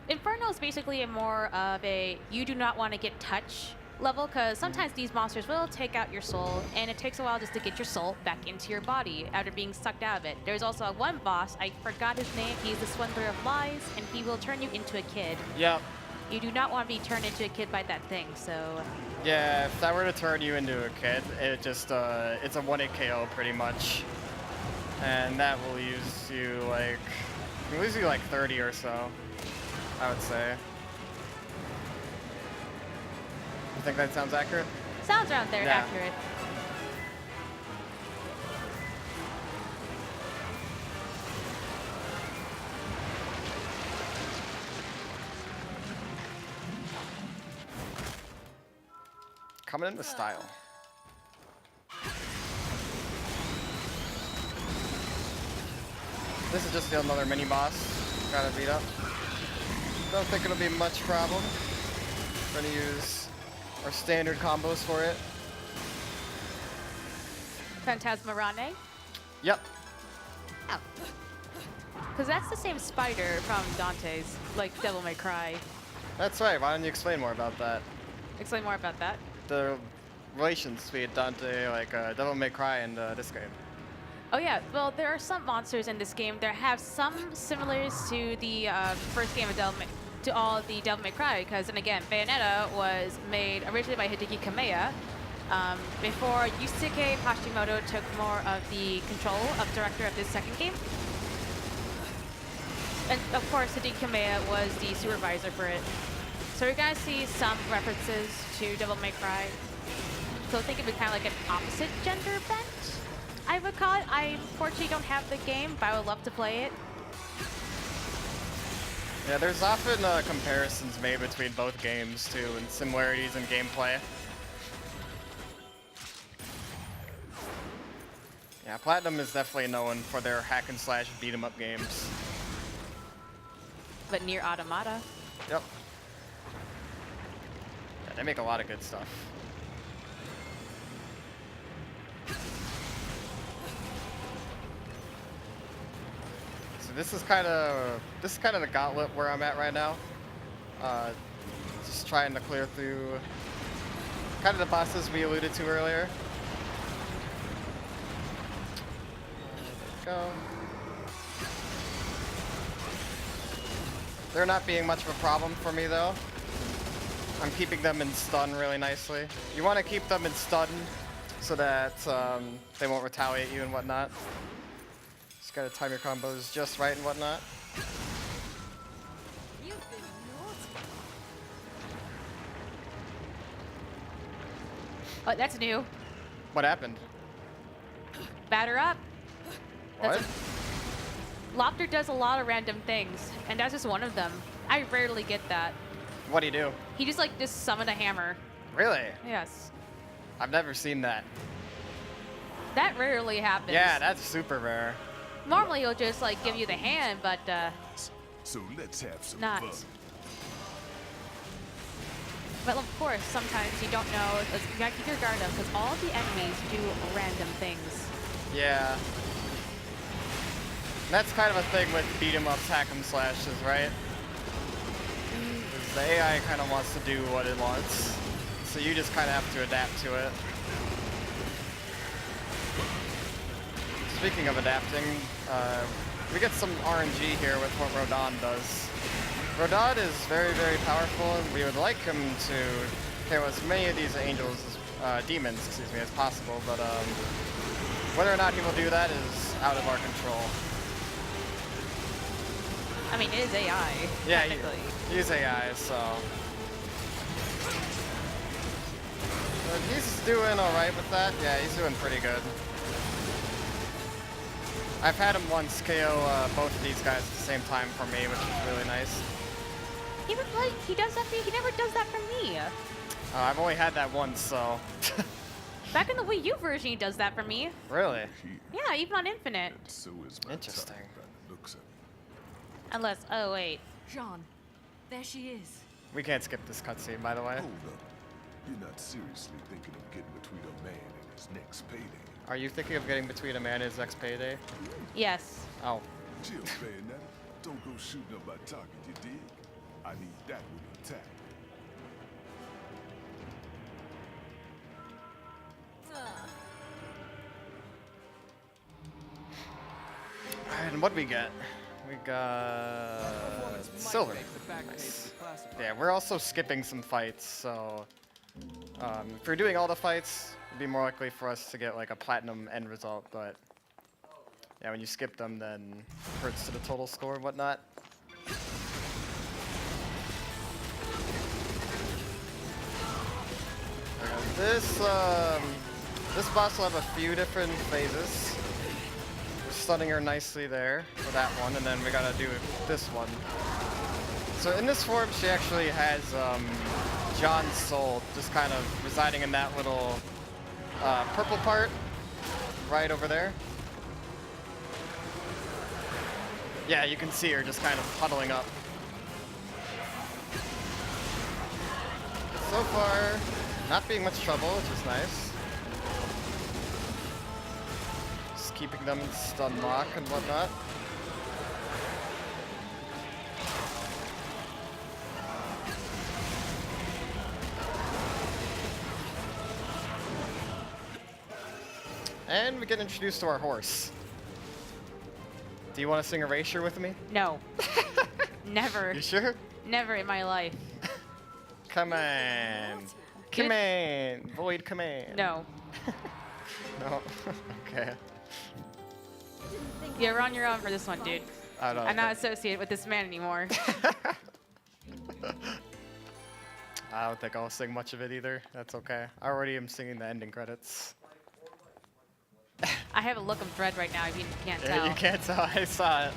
Inferno is basically a more of a you do not want to get touched level, because sometimes these monsters will take out your soul, and it takes a while just to get your soul back into your body after being sucked out of it. There's also one boss, I forgot his name, he's the Swindler of Lies, and he will turn you into a kid. Yep. You do not want to be turned into a kid by that thing, so... Yeah, if that were to turn you into a kid, it just, it's a 1-hit KO pretty much. And that will use you, like, it lose you like 30 or so, I would say. You think that sounds accurate? Sounds around there, Yeah. accurate. Coming into style. This is just another mini boss. Gotta beat up. Don't think it'll be much problem. Gonna use our standard combos for it. Phantasmarane? Yep. Oh. Because that's the same spider from Dante's, like Devil May Cry. That's right. Why don't you explain more about that? Explain more about that. The relations between Dante, like Devil May Cry, and this game. Oh yeah, well there are some monsters in this game that have some similars to the first game of to all the Devil May Cry, because then again, Bayonetta was made originally by Hideki Kamiya, before Yusuke Hashimoto took more of the control of director of this second game. And of course, Hideki Kamiya was the supervisor for it. So you're gonna see some references to Devil May Cry. So think of it kind of like an opposite gender bent, I would call it. I unfortunately don't have the game, but I would love to play it. Yeah, there's often comparisons made between both games too, and similarities in gameplay. Yeah, Platinum is definitely known for their hack and slash beat 'em up games. But Nier Automata. Yep. Yeah, they make a lot of good stuff. So this is kind of the gauntlet where I'm at right now. Just trying to clear through kind of the bosses we alluded to earlier. There we go. They're not being much of a problem for me though. I'm keeping them in stun really nicely. You want to keep them in stun so that they won't retaliate you and whatnot. Just gotta time your combos just right and whatnot. You've been naughty. Oh, that's new. What happened? Batter up. What? Lopter does a lot of random things, and that's just one of them. I rarely get that. What do you do? He just like just summoned a hammer. Really? Yes. I've never seen that. That rarely happens. Yeah, that's super rare. Normally he'll just like give you the hand, but So let's have some not. fun. But of course, sometimes you don't know. You gotta keep your guard up because all of the enemies do random things. Yeah. That's kind of a thing with beat 'em ups, hack 'em slashes, right? 'Cause the AI kind of wants to do what it wants, so you just kind of have to adapt to it. Speaking of adapting, we get some RNG here with what Rodon does. Rodon is very, very powerful, and we would like him to KO as many of these angels, demons, excuse me, as possible, but whether or not he will do that is out of our control. I mean, it is AI. Yeah, technically. he's AI, so. But he's doing alright with that. Yeah, he's doing pretty good. I've had him once KO both of these guys at the same time for me, which is really nice. He would like he does that for you. He never does that for me. I've only had that once, so. Back in the Wii U version, he does that for me. Really? Yeah, even on Infinite. So is my Interesting. tongue by the looks of it. Unless, oh wait. Jean, there she is. We can't skip this cutscene, by the way. Hold up. You're not seriously thinking of getting between a man and his next payday. Are you thinking of getting between a man and his next payday? Yes. Oh. Chill, Bayonetta. Don't go shooting up my target, you dig? I need that one intact. And what we get? We got silver. Nice. Yeah, we're also skipping some fights, so if we're doing all the fights, it'd be more likely for us to get like a platinum end result, but yeah, when you skip them, then it hurts to the total score and whatnot. This boss will have a few different phases. We're stunning her nicely there for that one, and then we gotta do this one. So in this form, she actually has John's soul just kind of residing in that little purple part right over there. Yeah, you can see her just kind of huddling up. So far, not being much trouble, which is nice. Just keeping them in stun lock and whatnot. And we get introduced to our horse. Do you want to sing Erasure with me? No. Never. You sure? Never in my life. Come on. Command. Void command. No. No? Okay. You're on your own for this one, dude. I don't know. I'm not associated with this man anymore. I don't think I'll sing much of it either. That's okay. I already am singing the ending credits. I have a look of dread right now, if you can't Yeah, tell. you can't tell. I saw it.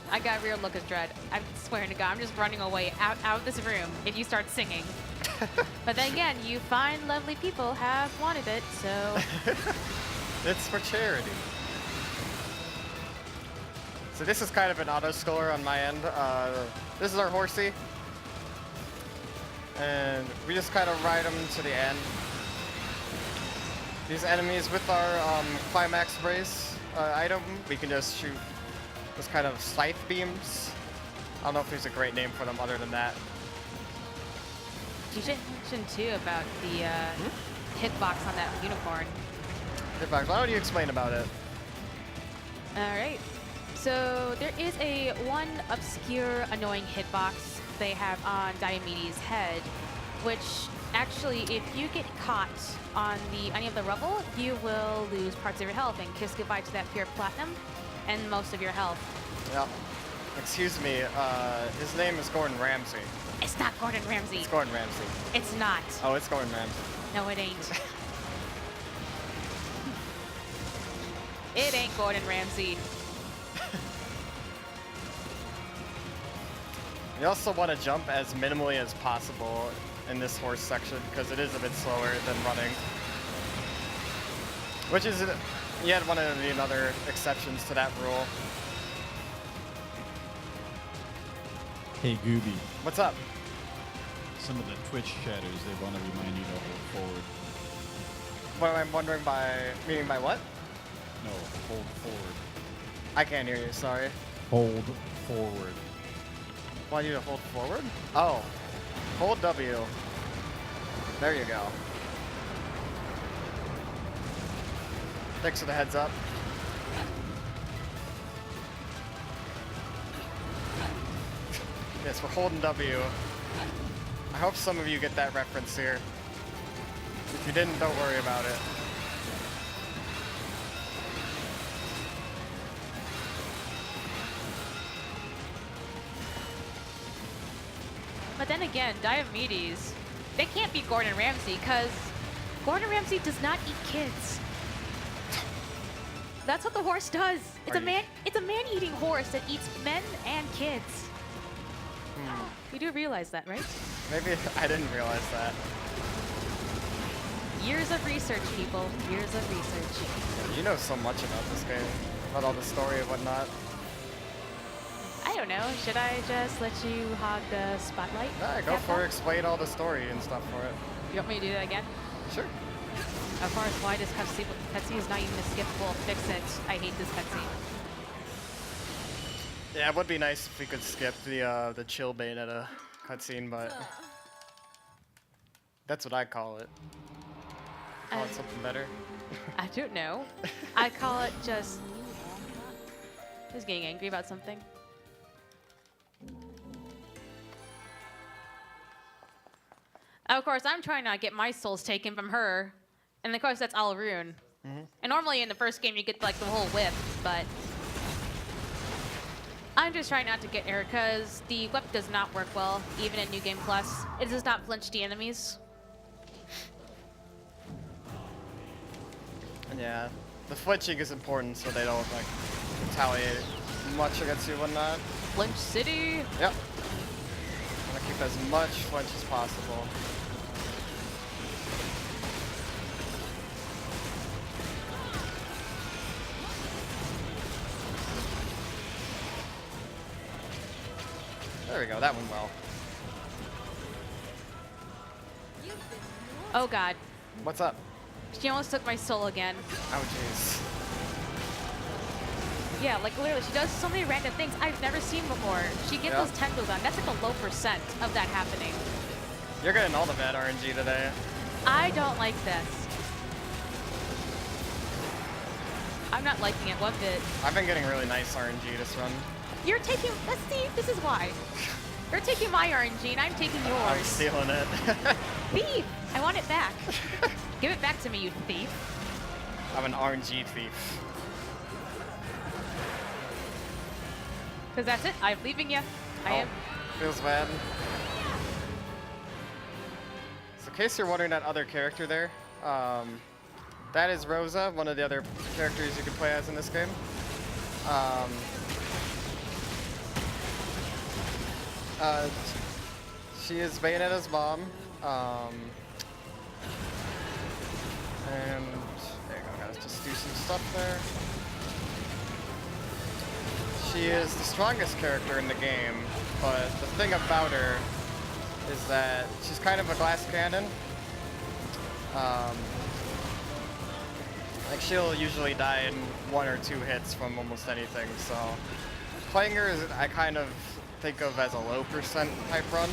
I got a real look of dread. I'm swearing to God, I'm just running away out of this room if you start singing. But then again, you fine, lovely people have wanted it, so... It's for charity. So this is kind of an auto-scorer on my end. This is our horsey. And we just kind of ride them to the end. These enemies with our climax brace item, we can just shoot those kind of scythe beams. I don't know if there's a great name for them other than that. You should mention too about the hitbox on that unicorn. Hitbox, why don't you explain about it? Alright. So there is one obscure, annoying hitbox they have on Diomedes' head, which actually, if you get caught on any of the rubble, you will lose parts of your health and kiss goodbye to that pure platinum and most of your health. Yep. Excuse me, his name is Gordon Ramsay. It's not Gordon Ramsay. It's Gordon Ramsay. It's not. Oh, it's Gordon Ramsay. No, it ain't. It ain't Gordon Ramsay. You also want to jump as minimally as possible in this horse section because it is a bit slower than running. Which is yet one of the other exceptions to that rule. Hey, Gooby. What's up? Some of the Twitch chatters, they want to remind you to hold forward. What am I wondering by, meaning by what? No, hold forward. I can't hear you, sorry. Hold forward. Want you to hold forward? Oh, hold W. There you go. Thanks for the heads up. Yes, we're holding W. I hope some of you get that reference here. If you didn't, don't worry about it. But then again, Diomedes, they can't be Gordon Ramsay because Gordon Ramsay does not eat kids. That's what the horse does. It's a man-eating horse that eats men and kids. You do realize that, right? Maybe I didn't realize that. Years of research, people. Years of research. You know so much about this game, about all the story and whatnot. I don't know. Should I just let you hog the spotlight? Nah, go for it. Explain all the story and stuff for it. You want me to do that again? Sure. As far as why this cutscene is not even skippable, fix it. I hate this cutscene. Yeah, it would be nice if we could skip the chill Bayonetta cutscene, but that's what I call it. Call it something better. I don't know. I call it just He's getting angry about something. Of course, I'm trying not to get my souls taken from her. And of course, that's all rune. And normally in the first game, you get like the whole whip, but I'm just trying not to get her because the whip does not work well, even in New Game Plus. It does not flinch the enemies. And yeah, the flinching is important so they don't like retaliate much against you and whatnot. Flinch City. Yep. I'm gonna keep as much flinch as possible. There we go, that went well. Oh god. What's up? She almost took my soul again. Oh jeez. Yeah, like literally, she does so many random things I've never seen before. She gets Yeah. those tentacles on. That's like a low percent of that happening. You're getting all the bad RNG today. I don't like this. I'm not liking it one bit. I've been getting really nice RNG this run. You're taking, let's see, this is why. You're taking my RNG and I'm taking I'm yours. stealing it. Thief! I want it back. Give it back to me, you thief. I'm an RNG thief. Because that's it, I'm leaving you. I am. Feels bad. So in case you're wondering that other character there, that is Rosa, one of the other characters you can play as in this game. She is Bayonetta's mom. And there you go, guys. Just do some stuff there. She is the strongest character in the game, but the thing about her is that she's kind of a glass cannon. Like she'll usually die in 1 or 2 hits from almost anything, so playing her is, I kind of think of as a low percent type run.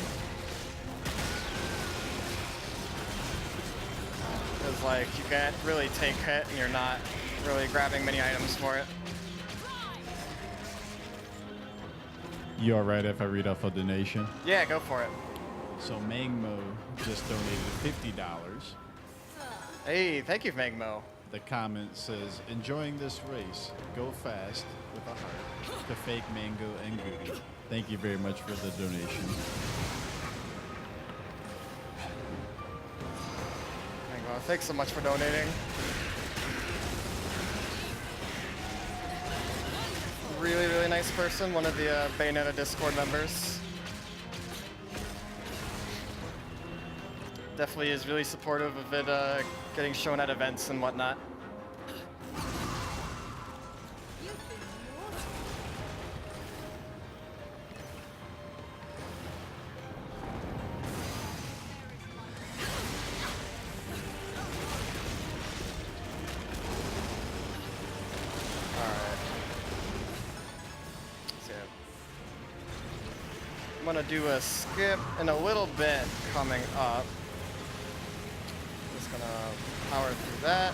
Because like you can't really take hit and you're not really grabbing many items for it. You alright if I read off a donation? Yeah, go for it. So Mangmo just donated $50. Hey, thank you, FakeMang0. The comment says, enjoying this race. Go fast with a heart to FakeMang0 and Gooby. Thank you very much for the donation. FakeMang0, thanks so much for donating. Really, really nice person, one of the Bayonetta Discord members. Definitely is really supportive of it getting shown at events and whatnot. I'm gonna do a skip in a little bit coming up. Just gonna power through that.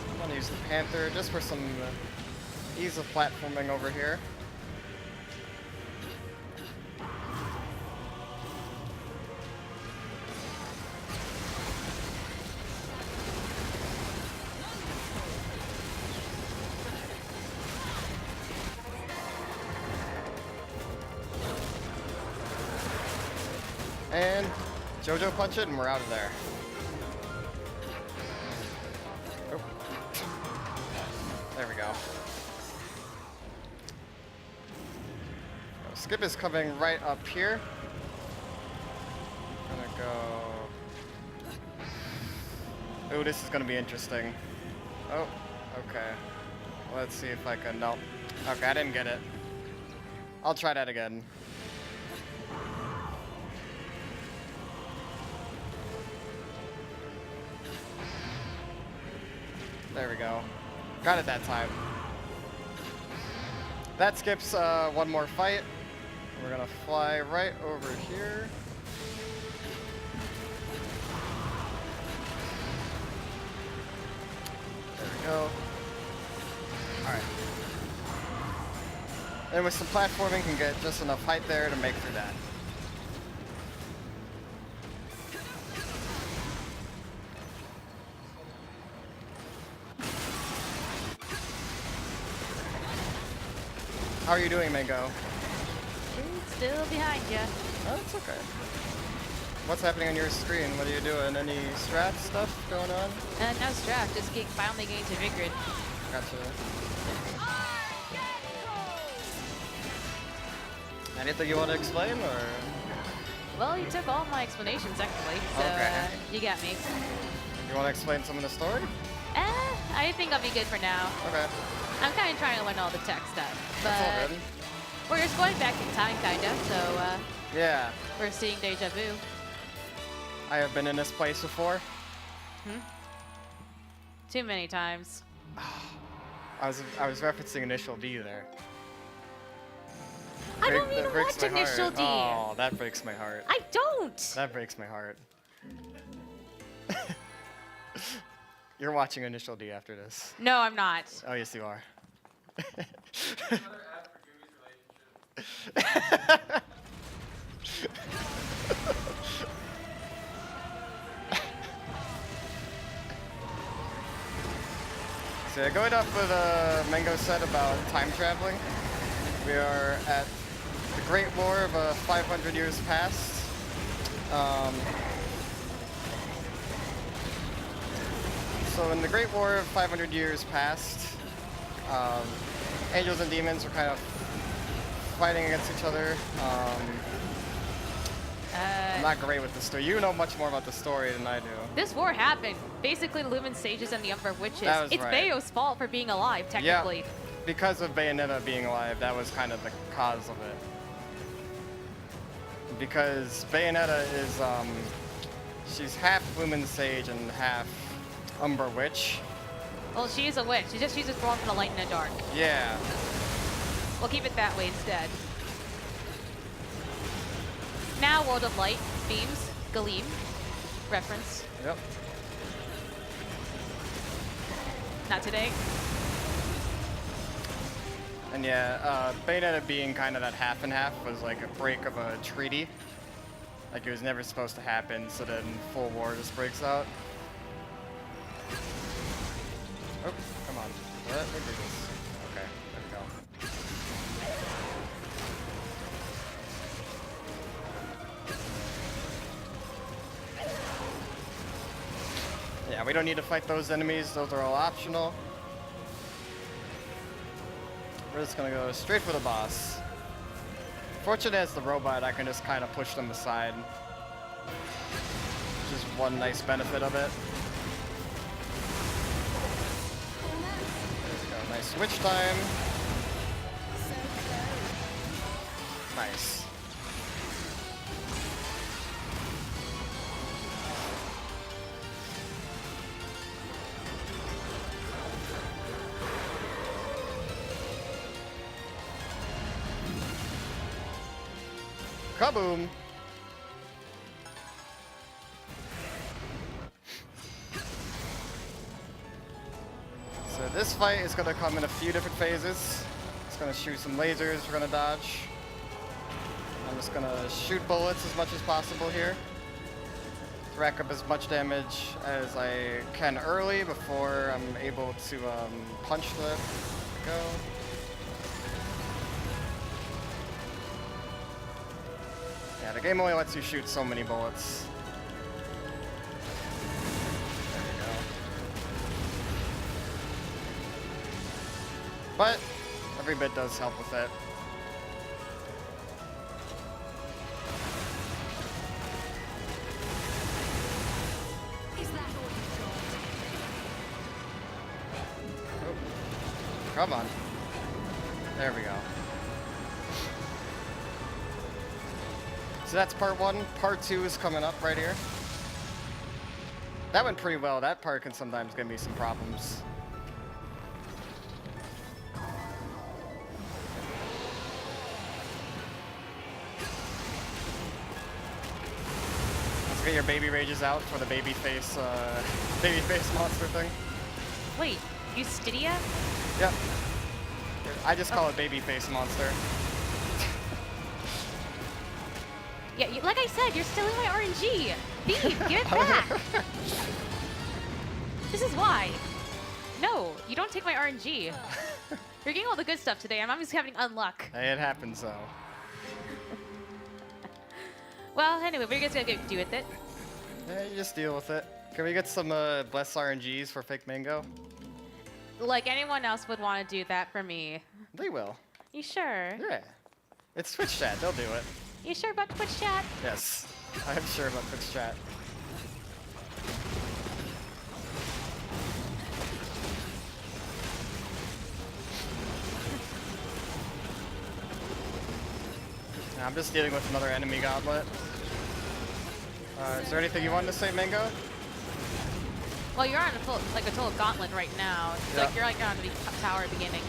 I'm gonna use the Panther just for some ease of platforming over here. And JoJo punch it and we're out of there. Oh. There we go. Skip is coming right up here. Gonna go. Oh, this is gonna be interesting. Oh, okay. Let's see if I can. No. Okay, I didn't get it. I'll try that again. There we go. Got it that time. That skips one more fight. We're gonna fly right over here. There we go. And with some platforming, can get just enough height there to make through that. How are you doing, Mango? Still behind you. Oh, that's okay. What's happening on your screen? What are you doing? Any strat stuff going on? No strat, just finally getting to Vigrid. Gotcha. Anything you want to explain, or? Well, you took all my explanations actually, so Okay. you got me. You want to explain some of the story? I think I'll be good for now. Okay. I'm kind of trying to learn all the tech stuff, That's all but good. we're just going back in time, kinda. So Yeah. we're seeing deja vu. I have been in this place before. Too many times. I was referencing Initial D there. I don't That even breaks watch my Initial heart. D. Oh, that breaks my heart. I don't. That breaks my heart. You're watching Initial D after this. No, I'm not. Oh, yes, you are. So going off what Mango said about time traveling, we are at the Great War of 500 years past. So in the Great War of 500 years past, angels and demons were kind of fighting against each other. I'm not great with the story. You know much more about the story than I do. This war happened. Basically, the Lumen Sages and the Umbra Witches. That was It's right. Bayo's fault for being alive, technically. Yeah, because of Bayonetta being alive, that was kind of the cause of it. Because Bayonetta is, she's half Lumen Sage and half Umbra Witch. Well, she is a witch. She just uses form for the light and the dark. Yeah. We'll keep it that way instead. Now, World of Light, Beams, Galeem, reference. Yep. Not today. And yeah, Bayonetta being kind of that half and half was like a break of a treaty. Like it was never supposed to happen, so then full war just breaks out. Oh, come on. Let me do this. Okay, there we go. Yeah, we don't need to fight those enemies. Those are all optional. We're just gonna go straight for the boss. Fortunate as the robot, I can just kind of push them aside. Just one nice benefit of it. There we go. Nice switch time. Nice. Kaboom! So this fight is going to come in a few different phases. It's going to shoot some lasers we're going to dodge. I'm just going to shoot bullets as much as possible here. To rack up as much damage as I can early before I'm able to punch the go. Yeah, the game only lets you shoot so many bullets. There we go. But every bit does help with it. Is that all you've got? Oh. Come on. There we go. So that's part one. Part two is coming up right here. That went pretty well. That part can sometimes give me some problems. Let's get your baby rages out for the baby face monster thing. Wait, you Stydia? Yep. I just call it babyface monster. Yeah, like I said, you're stealing my RNG. Thief, give it back. This is why. No, you don't take my RNG. You're getting all the good stuff today. I'm just having unluck. Hey, it happens though. Well, anyway, what are you guys gonna do with it? Yeah, you just deal with it. Can we get some blessed RNGs for FakeMang0? Like anyone else would want to do that for me. They will. You sure? Yeah. It's Twitch chat. They'll do it. You sure about Twitch chat? Yes. I'm sure about Twitch chat. I'm just dealing with another enemy gauntlet. Is there anything you wanted to say, Mango? Well, you're on a full, like a total gauntlet right now. It's Yeah. like you're like on the tower beginning.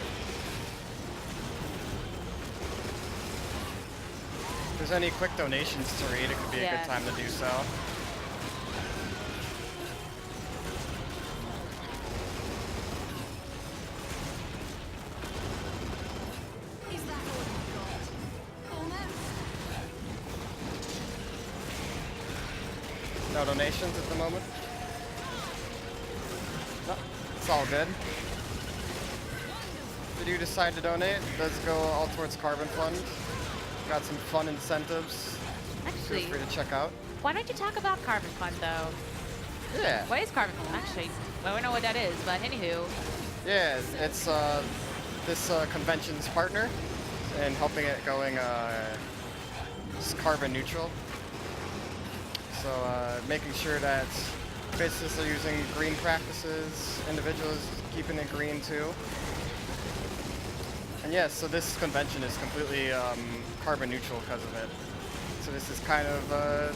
If there's any quick donations to read, it could be a Yeah. good time to do so. Is that all you've got? Almost. No donations at the moment? No, it's all good. Did you decide to donate? It does go all towards Carbon Fund. Got some fun incentives. Actually, Feel free to check out. why don't you talk about Carbon Fund though? Yeah. What is Carbon Fund actually? Well, we know what that is, but anywho. Yeah, it's this convention's partner and helping it going just carbon neutral. So making sure that businesses are using green practices, individuals keeping it green too. And yes, so this convention is completely carbon neutral because of it. So this is kind of a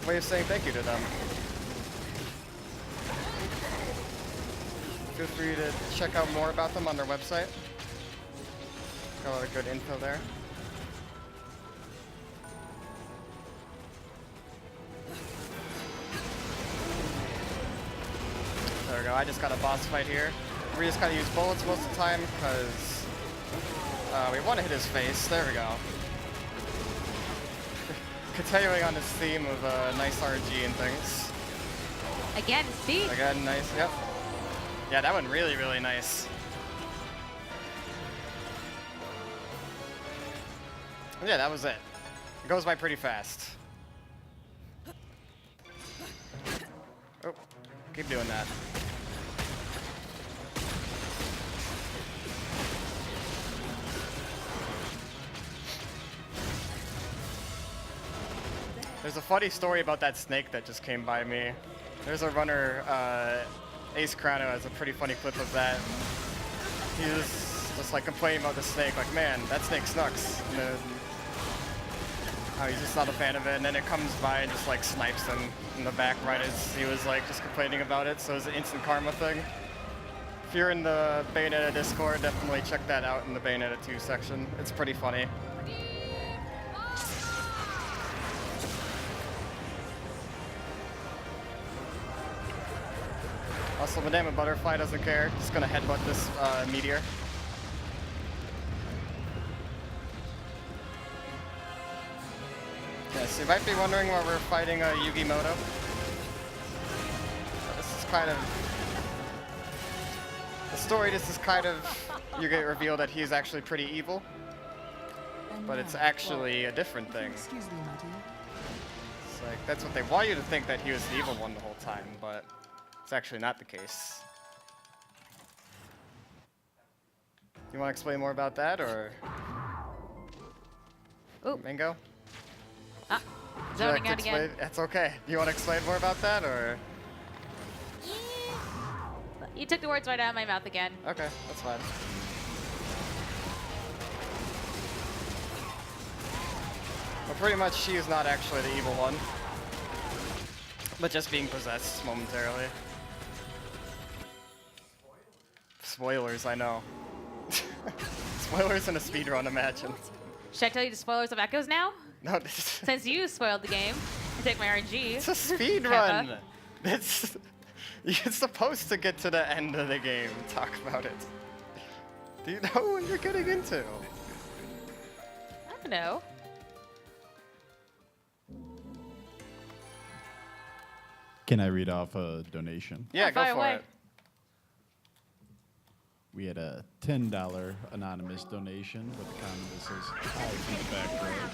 way of saying thank you to them. Feel free to check out more about them on their website. Got a lot of good info there. There we go. I just got a boss fight here. We just gotta use bullets most of the time because we want to hit his face. There we go. Continuing on this theme of nice RNG and things. Again, see? Again, nice. Yep. Yeah, that one really, really nice. Yeah, that was it. It goes by pretty fast. Oh, keep doing that. There's a funny story about that snake that just came by me. There's a runner, Ace Chrono has a pretty funny clip of that. He was just like complaining about the snake, like, man, that snake sucks. And then he's just not a fan of it, and then it comes by and just like snipes him in the back right as he was like just complaining about it, so it's an instant karma thing. If you're in the Bayonetta Discord, definitely check that out in the Bayonetta 2 section. It's pretty funny. Also, Madame Butterfly doesn't care. Just gonna headbutt this meteor. Yeah, so you might be wondering why we're fighting Yugimoto. This is kind of... The story, this is kind of... You get revealed that he's actually pretty evil. But it's actually a different thing. Excuse me, my dear. It's like, that's what they want you to think, that he was the evil one the whole time, but it's actually not the case. You want to explain more about that, or? Ooh. Mango? Ah, Would you like zoning to out again. explain? That's okay. You want to explain more about that, or? You took the words right out of my mouth again. Okay, that's fine. Well, pretty much she is not actually the evil one, but just being possessed momentarily. Spoilers, I know. Spoilers in a speedrun, imagine. Should I tell you the spoilers of Echoes now? No, this is Since you spoiled the game and take my RNG. it's a speedrun. It's you're supposed to get to the end of the game and talk about it. Do you know what you're getting into? I don't know. Can I read off a donation? Yeah, go fire for away. it. We had a $10 anonymous donation with a comment that says, "Hi from the back row."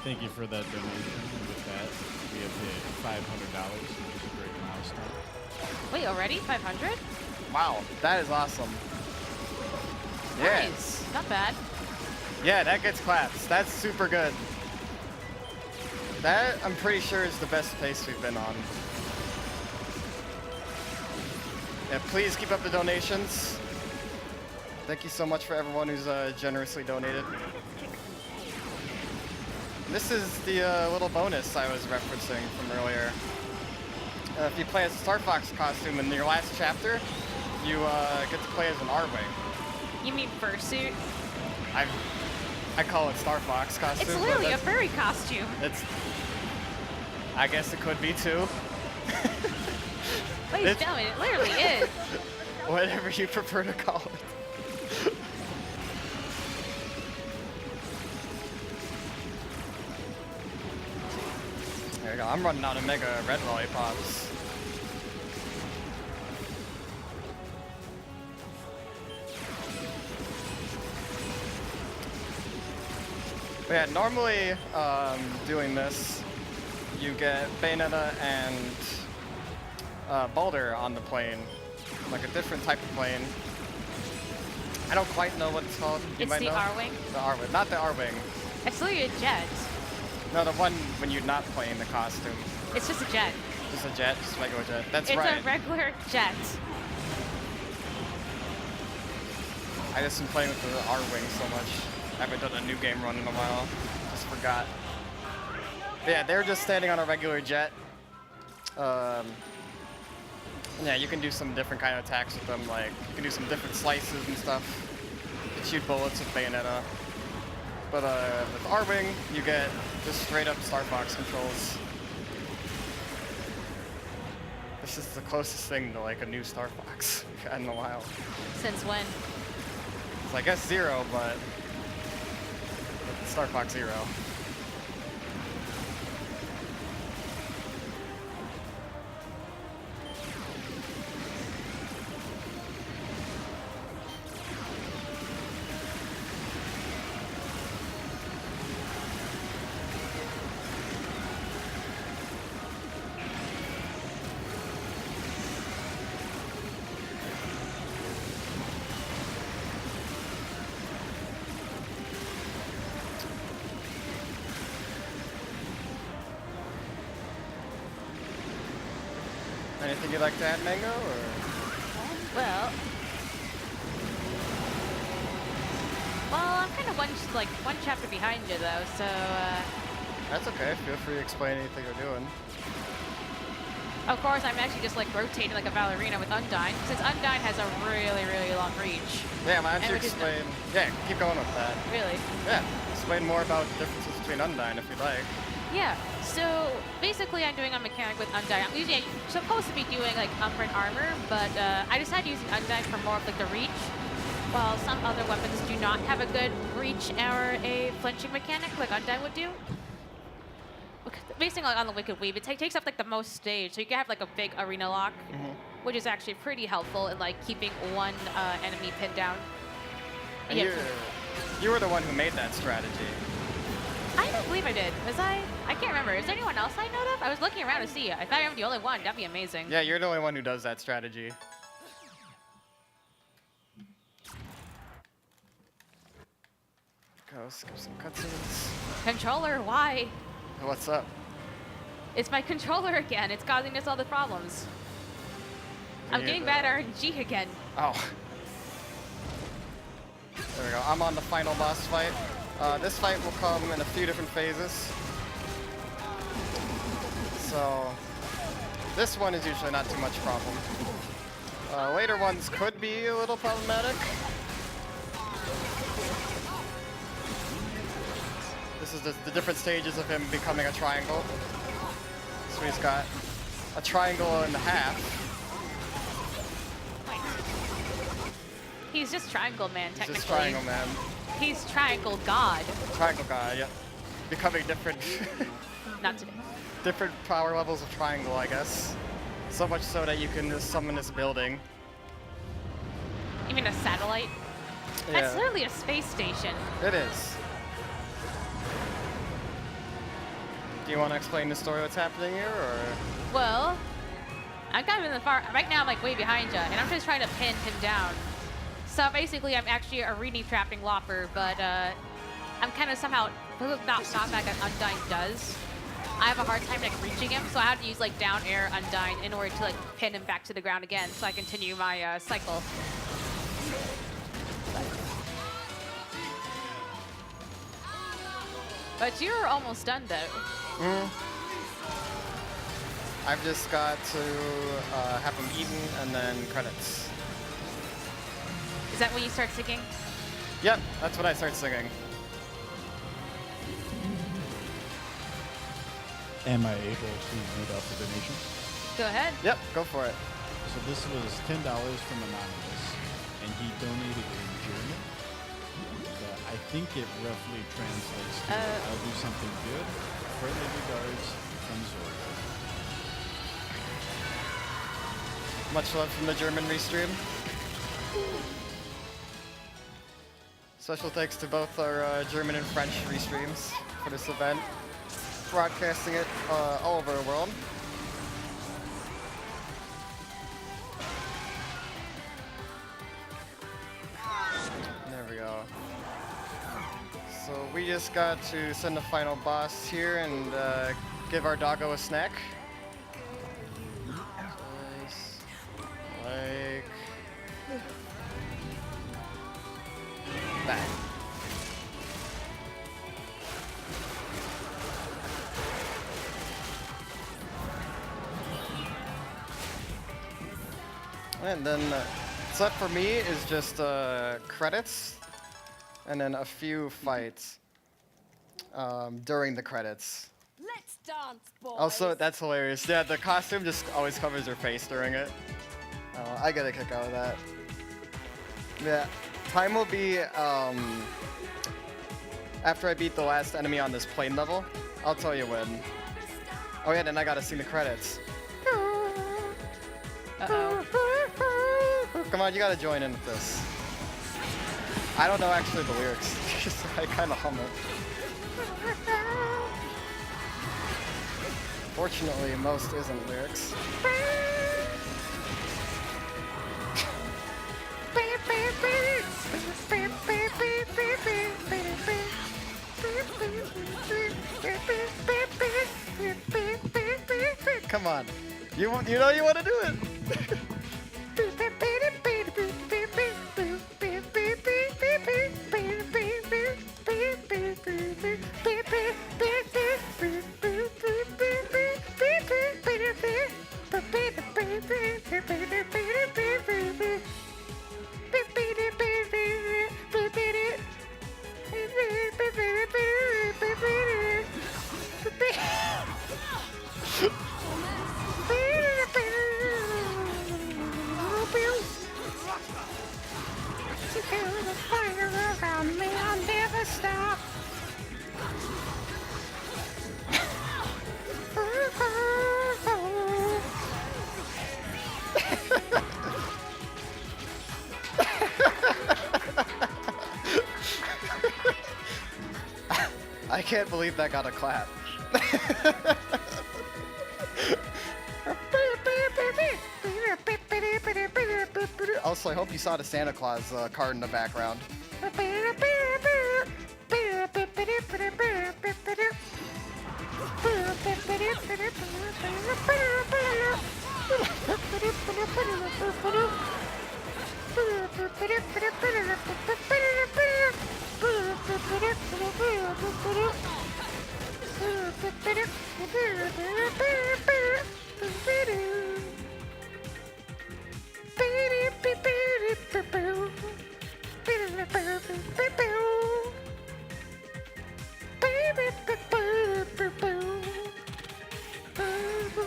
Thank you for that donation. And with that, we have hit $500, which is a great milestone. Wait, already? 500? Wow, that is awesome. Yeah. Nice. Not bad. Yeah, that gets claps. That's super good. That, I'm pretty sure, is the best pace we've been on. Yeah, please keep up the donations. Thank you so much for everyone who's generously donated. This is the little bonus I was referencing from earlier. If you play as a Star Fox costume in your last chapter, you get to play as an R-Wing. You mean fursuit? I call it Star Fox costume. It's but literally a that's- furry costume. It's. I guess it could be too. Ladies and gentlemen, it literally is. Whatever you prefer to call it. There we go. I'm running out of Mega Red Lollipops. But yeah, normally doing this, you get Bayonetta and Boulder on the plane, like a different type of plane. I don't quite know what it's called. You It's might the know? R-Wing? The R-Wing, not the R-Wing. It's literally a jet. No, the one when you're not playing the costume. It's just a jet. Just a jet, just a regular jet. That's It's right. a regular jet. I just been playing with the R-Wing so much. I haven't done a new game run in a while. Just forgot. But yeah, they're just standing on a regular jet. Yeah, you can do some different kind of attacks with them. Like, you can do some different slices and stuff. You can shoot bullets with Bayonetta. But with R-Wing, you get just straight up Star Fox controls. This is the closest thing to like a new Star Fox we've had in a while. Since when? It's I guess 0, but Star Fox 0. Anything you'd like to add, Mango, or? Well, I'm kind of one chapter behind you though, so That's okay. Feel free to explain anything you're doing. of course I'm actually just like rotating like a ballerina with Undyne, since Undyne has a really, really long reach. Yeah, why don't And you we can- explain? Yeah, keep going with that. Really? Yeah, explain more about the differences between Undyne if you'd like. Yeah, so basically I'm doing a mechanic with Undyne. I'm usually supposed to be doing like Umbran armor, but I decided using Undyne for more of like the reach, while some other weapons do not have a good reach or a flinching mechanic like Undyne would do. Basing on the Wicked Weave, it takes up like the most stage, so you can have like a big arena lock, which is actually pretty helpful in like keeping one enemy pinned down. And Yeah. you were the one who made that strategy. I don't believe I did. Was I? I can't remember. Is there anyone else I know of? I was looking around to see. I thought I'm the only one. That'd be amazing. Yeah, you're the only one who does that strategy. Go skip some cutscenes. Controller, why? What's up? It's my controller again. It's causing us all the problems. I'm Yeah, getting the- bad RNG again. Oh. There we go. I'm on the final boss fight. This fight will come in a few different phases. So, this one is usually not too much problem. Later ones could be a little problematic. This is the different stages of him becoming a triangle. So he's got a triangle and a half. He's just Triangle Man, He's technically. just Triangle Man. He's Triangle God. Triangle guy, yeah. Becoming different, Not today. different power levels of Triangle, I guess. So much so that you can just summon this building. You mean a satellite? That's Yeah. literally a space station. It is. Do you want to explain the story what's happening here, or? Well, I'm kind of in the far. Right now, I'm like way behind you, and I'm just trying to pin him down. So basically, I'm actually a reading trapping Lopper, but I'm kind of somehow not like an Undyne does. I have a hard time like reaching him, so I have to use like down air Undyne in order to like pin him back to the ground again, so I continue my cycle. But you're almost done though. I've just got to have them eaten and then credits. Is that when you start singing? Yep, that's when I start singing. Am I able to read out the donation? Go ahead. Yep, go for it. So this was $10 from Anonymous, and he donated in German. I think it roughly translates to I'll do something good. Friendly regards from Zorgo. Much love from the German restream. Special thanks to both our German and French restreams for this event. Broadcasting it all over the world. There we go. So we just got to send the final boss here and give our doggo a snack. Just like that. And then set for me is just credits, and then a few fights during the credits. Let's dance, boys. Also, that's hilarious. Yeah, the costume just always covers her face during it. I get a kick out of that. Yeah, time will be after I beat the last enemy on this plane level. I'll tell you when. Oh yeah, then I gotta sing the credits. Uh-oh. Come on, you gotta join in with this. I don't know actually the lyrics. I kind of hum it. Fortunately, most isn't lyrics. Come on. You know you want to do it. I can't believe that got a clap. Also, I hope you saw the Santa Claus card in the background.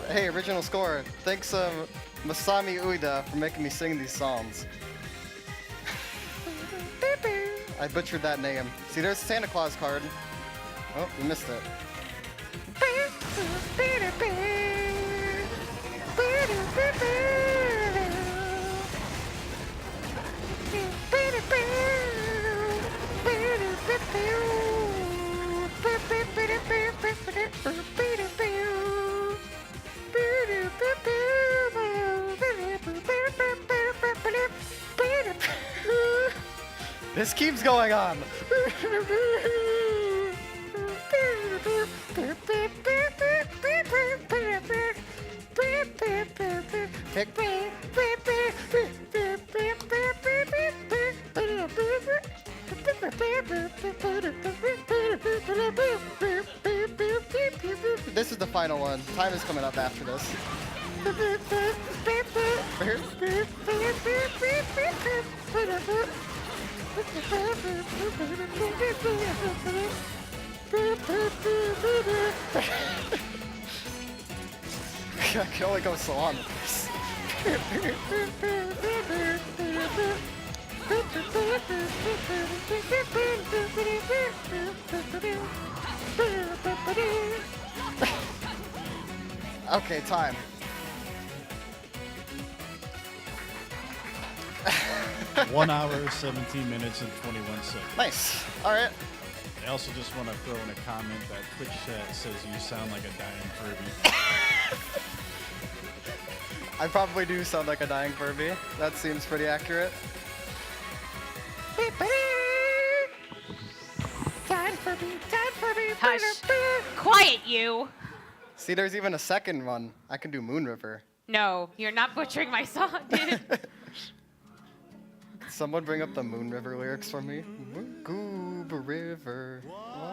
Hey, original score. Thanks, Masami Ueda, for making me sing these songs. I butchered that name. See, there's a Santa Claus card. Oh, you missed it. This keeps going on. This is the final one. Time is coming up after this. I can only go so on with this. Okay, time. 1 hour, 17 minutes, and 21 seconds. Nice. All right. I also just want to throw in a comment that Twitch chat says you sound like a dying Furby. I probably do sound like a dying Furby. That seems pretty accurate. Hush. Quiet, you. See, there's even a second one. I can do Moon River. No, you're not butchering my song, dude. Someone bring up the Moon River lyrics for me. Gooba River.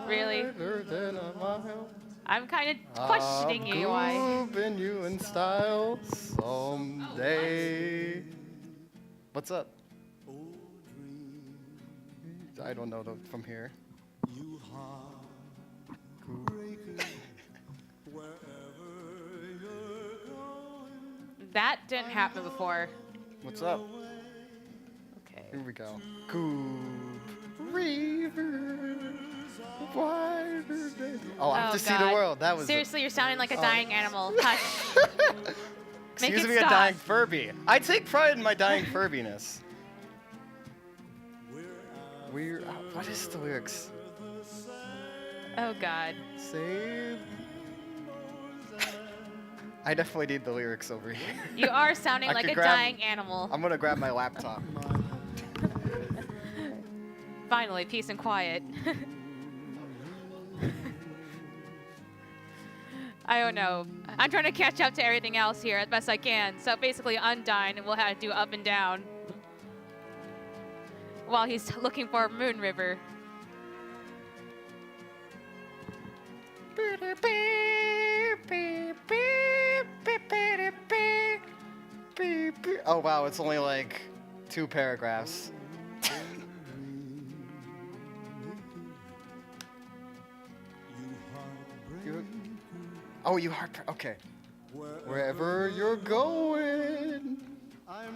Really? Wider than a mile. I'm kind of questioning you. Why? Goobing you in style someday. What's up? I don't know from here. That didn't happen before. What's up? Okay. Here we go. Goob River. Wider than. Oh, I have to see the God. world. That was. Seriously, you're sounding like a dying animal. Hush. Make Excuse it me, a stop. dying Furby. I take pride in my dying Furbiness. What is the lyrics? Oh God. Save. I definitely need the lyrics over here. You are sounding I like could a grab- dying animal. I'm gonna grab my laptop. Finally, peace and quiet. I don't know. I'm trying to catch up to everything else here as best I can. So basically, Undyne will have to do up and down while he's looking for Moon River. Oh wow, it's only like 2 paragraphs. You heart. Okay. Wherever you're going,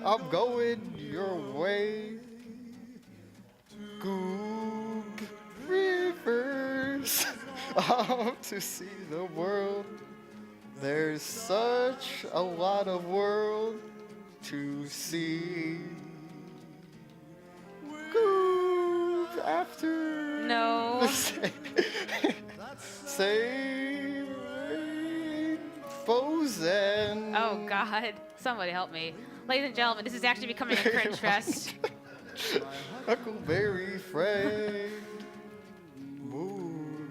I'm going your way. Goob rivers out to see the world. There's such a lot of world to see. Goob after. No. Say Fozen. Oh God. Somebody help me. Ladies and gentlemen, this is actually becoming a cringe fest. Huckleberry friend. Moon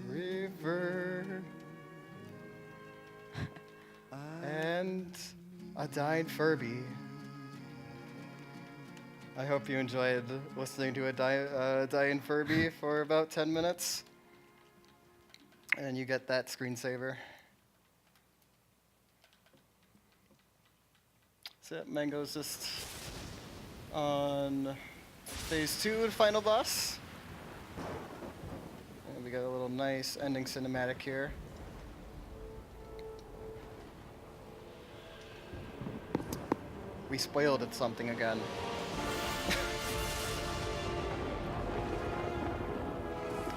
River. And a dying Furby. I hope you enjoyed listening to a dying Furby for about 10 minutes. And you get that screensaver. So Mango's just on phase 2 of Final Boss. And we got a little nice ending cinematic here. We spoiled it something again.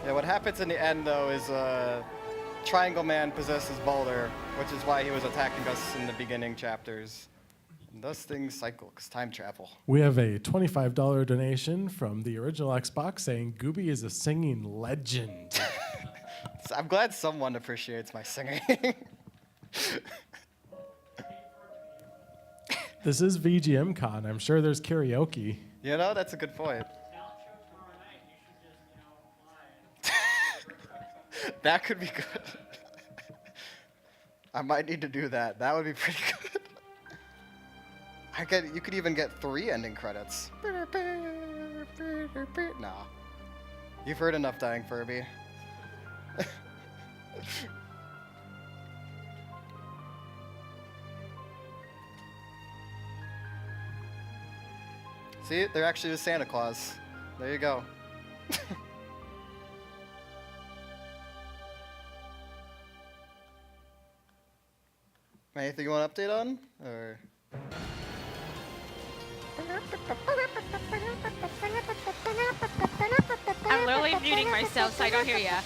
Yeah, what happens in the end though is Triangle Man possesses Boulder, which is why he was attacking us in the beginning chapters. And thus things cycle, because time travel. We have a $25 donation from the original Xbox saying Gooby is a singing legend. So I'm glad someone appreciates my singing. This is VGM Con. I'm sure there's karaoke. You know, that's a good point. That could be good. I might need to do that. That would be pretty good. You could even get 3 ending credits. Nah. You've heard enough, Dying Furby. See, they're actually the Santa Claus. There you go. Anything you want to update on? Or I'm literally muting myself so I don't hear ya.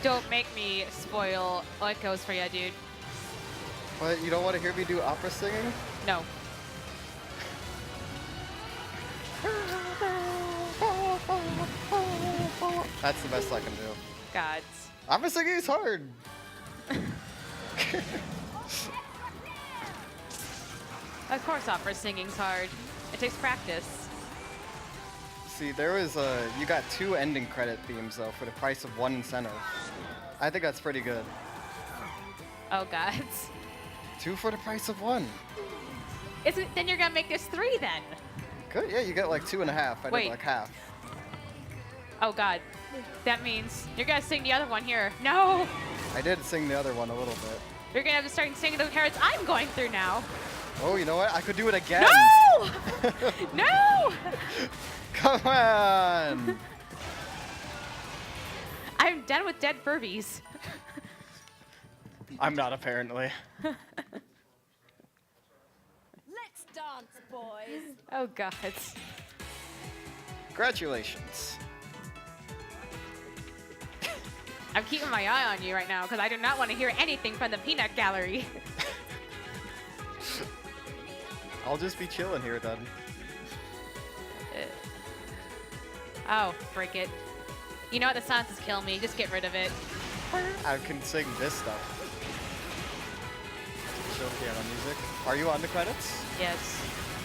Don't make me spoil echoes for ya, dude. what? You don't want to hear me do opera singing? No. That's the best I can do. Gods. Opera singing is hard. Of course opera singing's hard. It takes practice. See, there was you got 2 ending credit themes though for the price of 1 incentive. I think that's pretty good. Oh gods. 2 for the price of 1. Then you're gonna make this 3 then. Good, yeah, you get like 2.5. I Wait. did like half. Oh god. That means you're gonna sing the other one here. No! I did sing the other one a little bit. You're gonna have to start singing the parrots I'm going through now. Oh, you know what? I could do it again. No! No! Come on! I'm done with dead Furbies. I'm not, apparently. Let's dance, boys. Oh god. Congratulations. I'm keeping my eye on you right now because I do not want to hear anything from the peanut gallery. I'll just be chilling here then. Oh, break it. You know what? The silences kill me. Just get rid of it. I can sing this stuff. Show piano music. Are you on the credits? Yes.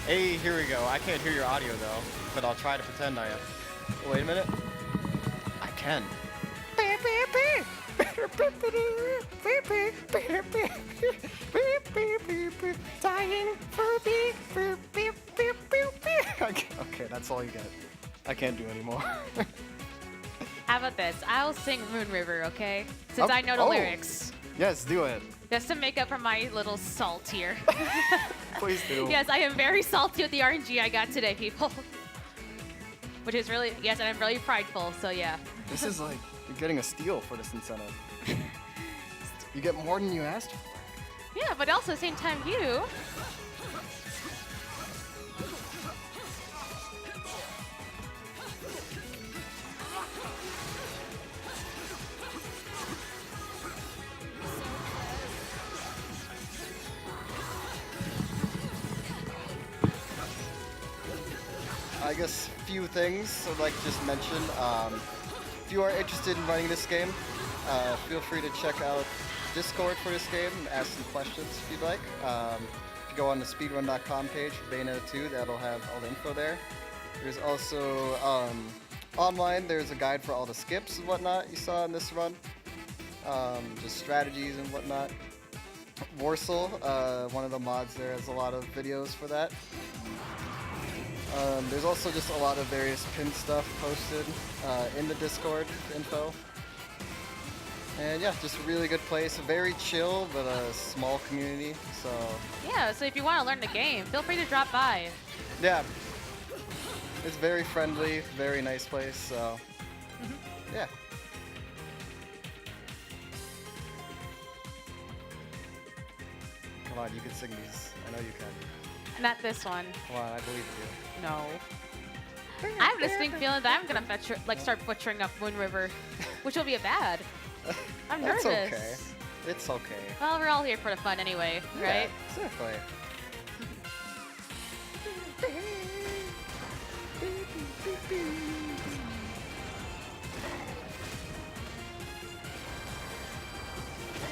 Hey, here we go. I can't hear your audio though, but I'll try to pretend I am. Wait a minute. I can. Dying Furby. Okay, that's all you get. I can't do anymore. How about this? I'll sing Moon River, okay? Since I know the lyrics. Yes, do it. Just to make up for my little salt here. Please do. Yes, I am very salty with the RNG I got today, people. Which is really, yes, and I'm really prideful, so yeah. This is like, you're getting a steal for this incentive. You get more than you asked for. Yeah, but also at the same time, you. I guess a few things I'd like to just mention. If you are interested in running this game, feel free to check out Discord for this game and ask some questions if you'd like. If you go on the speedrun.com page for Bayonetta 2, that'll have all the info there. There's also online, there's a guide for all the skips and whatnot you saw in this run. Just strategies and whatnot. Warsaw, one of the mods there, has a lot of videos for that. There's also just a lot of various pin stuff posted in the Discord info. And yeah, just a really good place. Very chill, but a small community, so... Yeah, so if you want to learn the game, feel free to drop by. Yeah. It's very friendly, very nice place, so... Yeah. Come on, you can sing these. I know you can. Not this one. Come on, I believe you. No. I have a distinct feeling that I'm gonna butcher, start butchering up Moon River, which will be a bad. I'm nervous. It's okay. It's okay. Well, we're all here for the fun anyway, right? Yeah, exactly.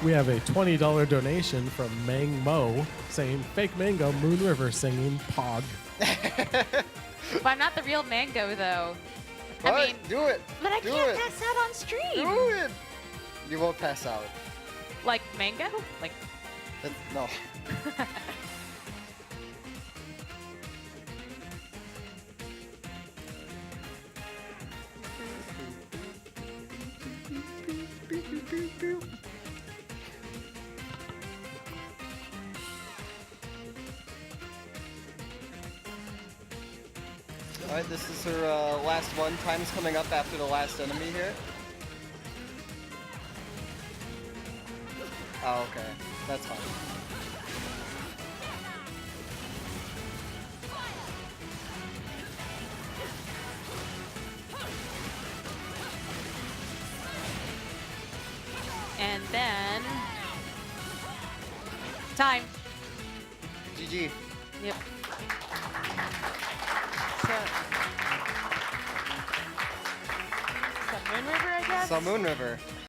We have a $20 donation from Mang0 saying Fake Mango Moon River singing Pog. But I'm not the real Mango though. What? I mean, Do it. but I Do can't it. pass out on stream. Do it. You won't pass out. Like Mango? Like No. Alright, this is her last one. Time's coming up after the last enemy here. Oh, okay. That's fine. and then time. GG. Yep. So, Moon River, I guess? So Moon River.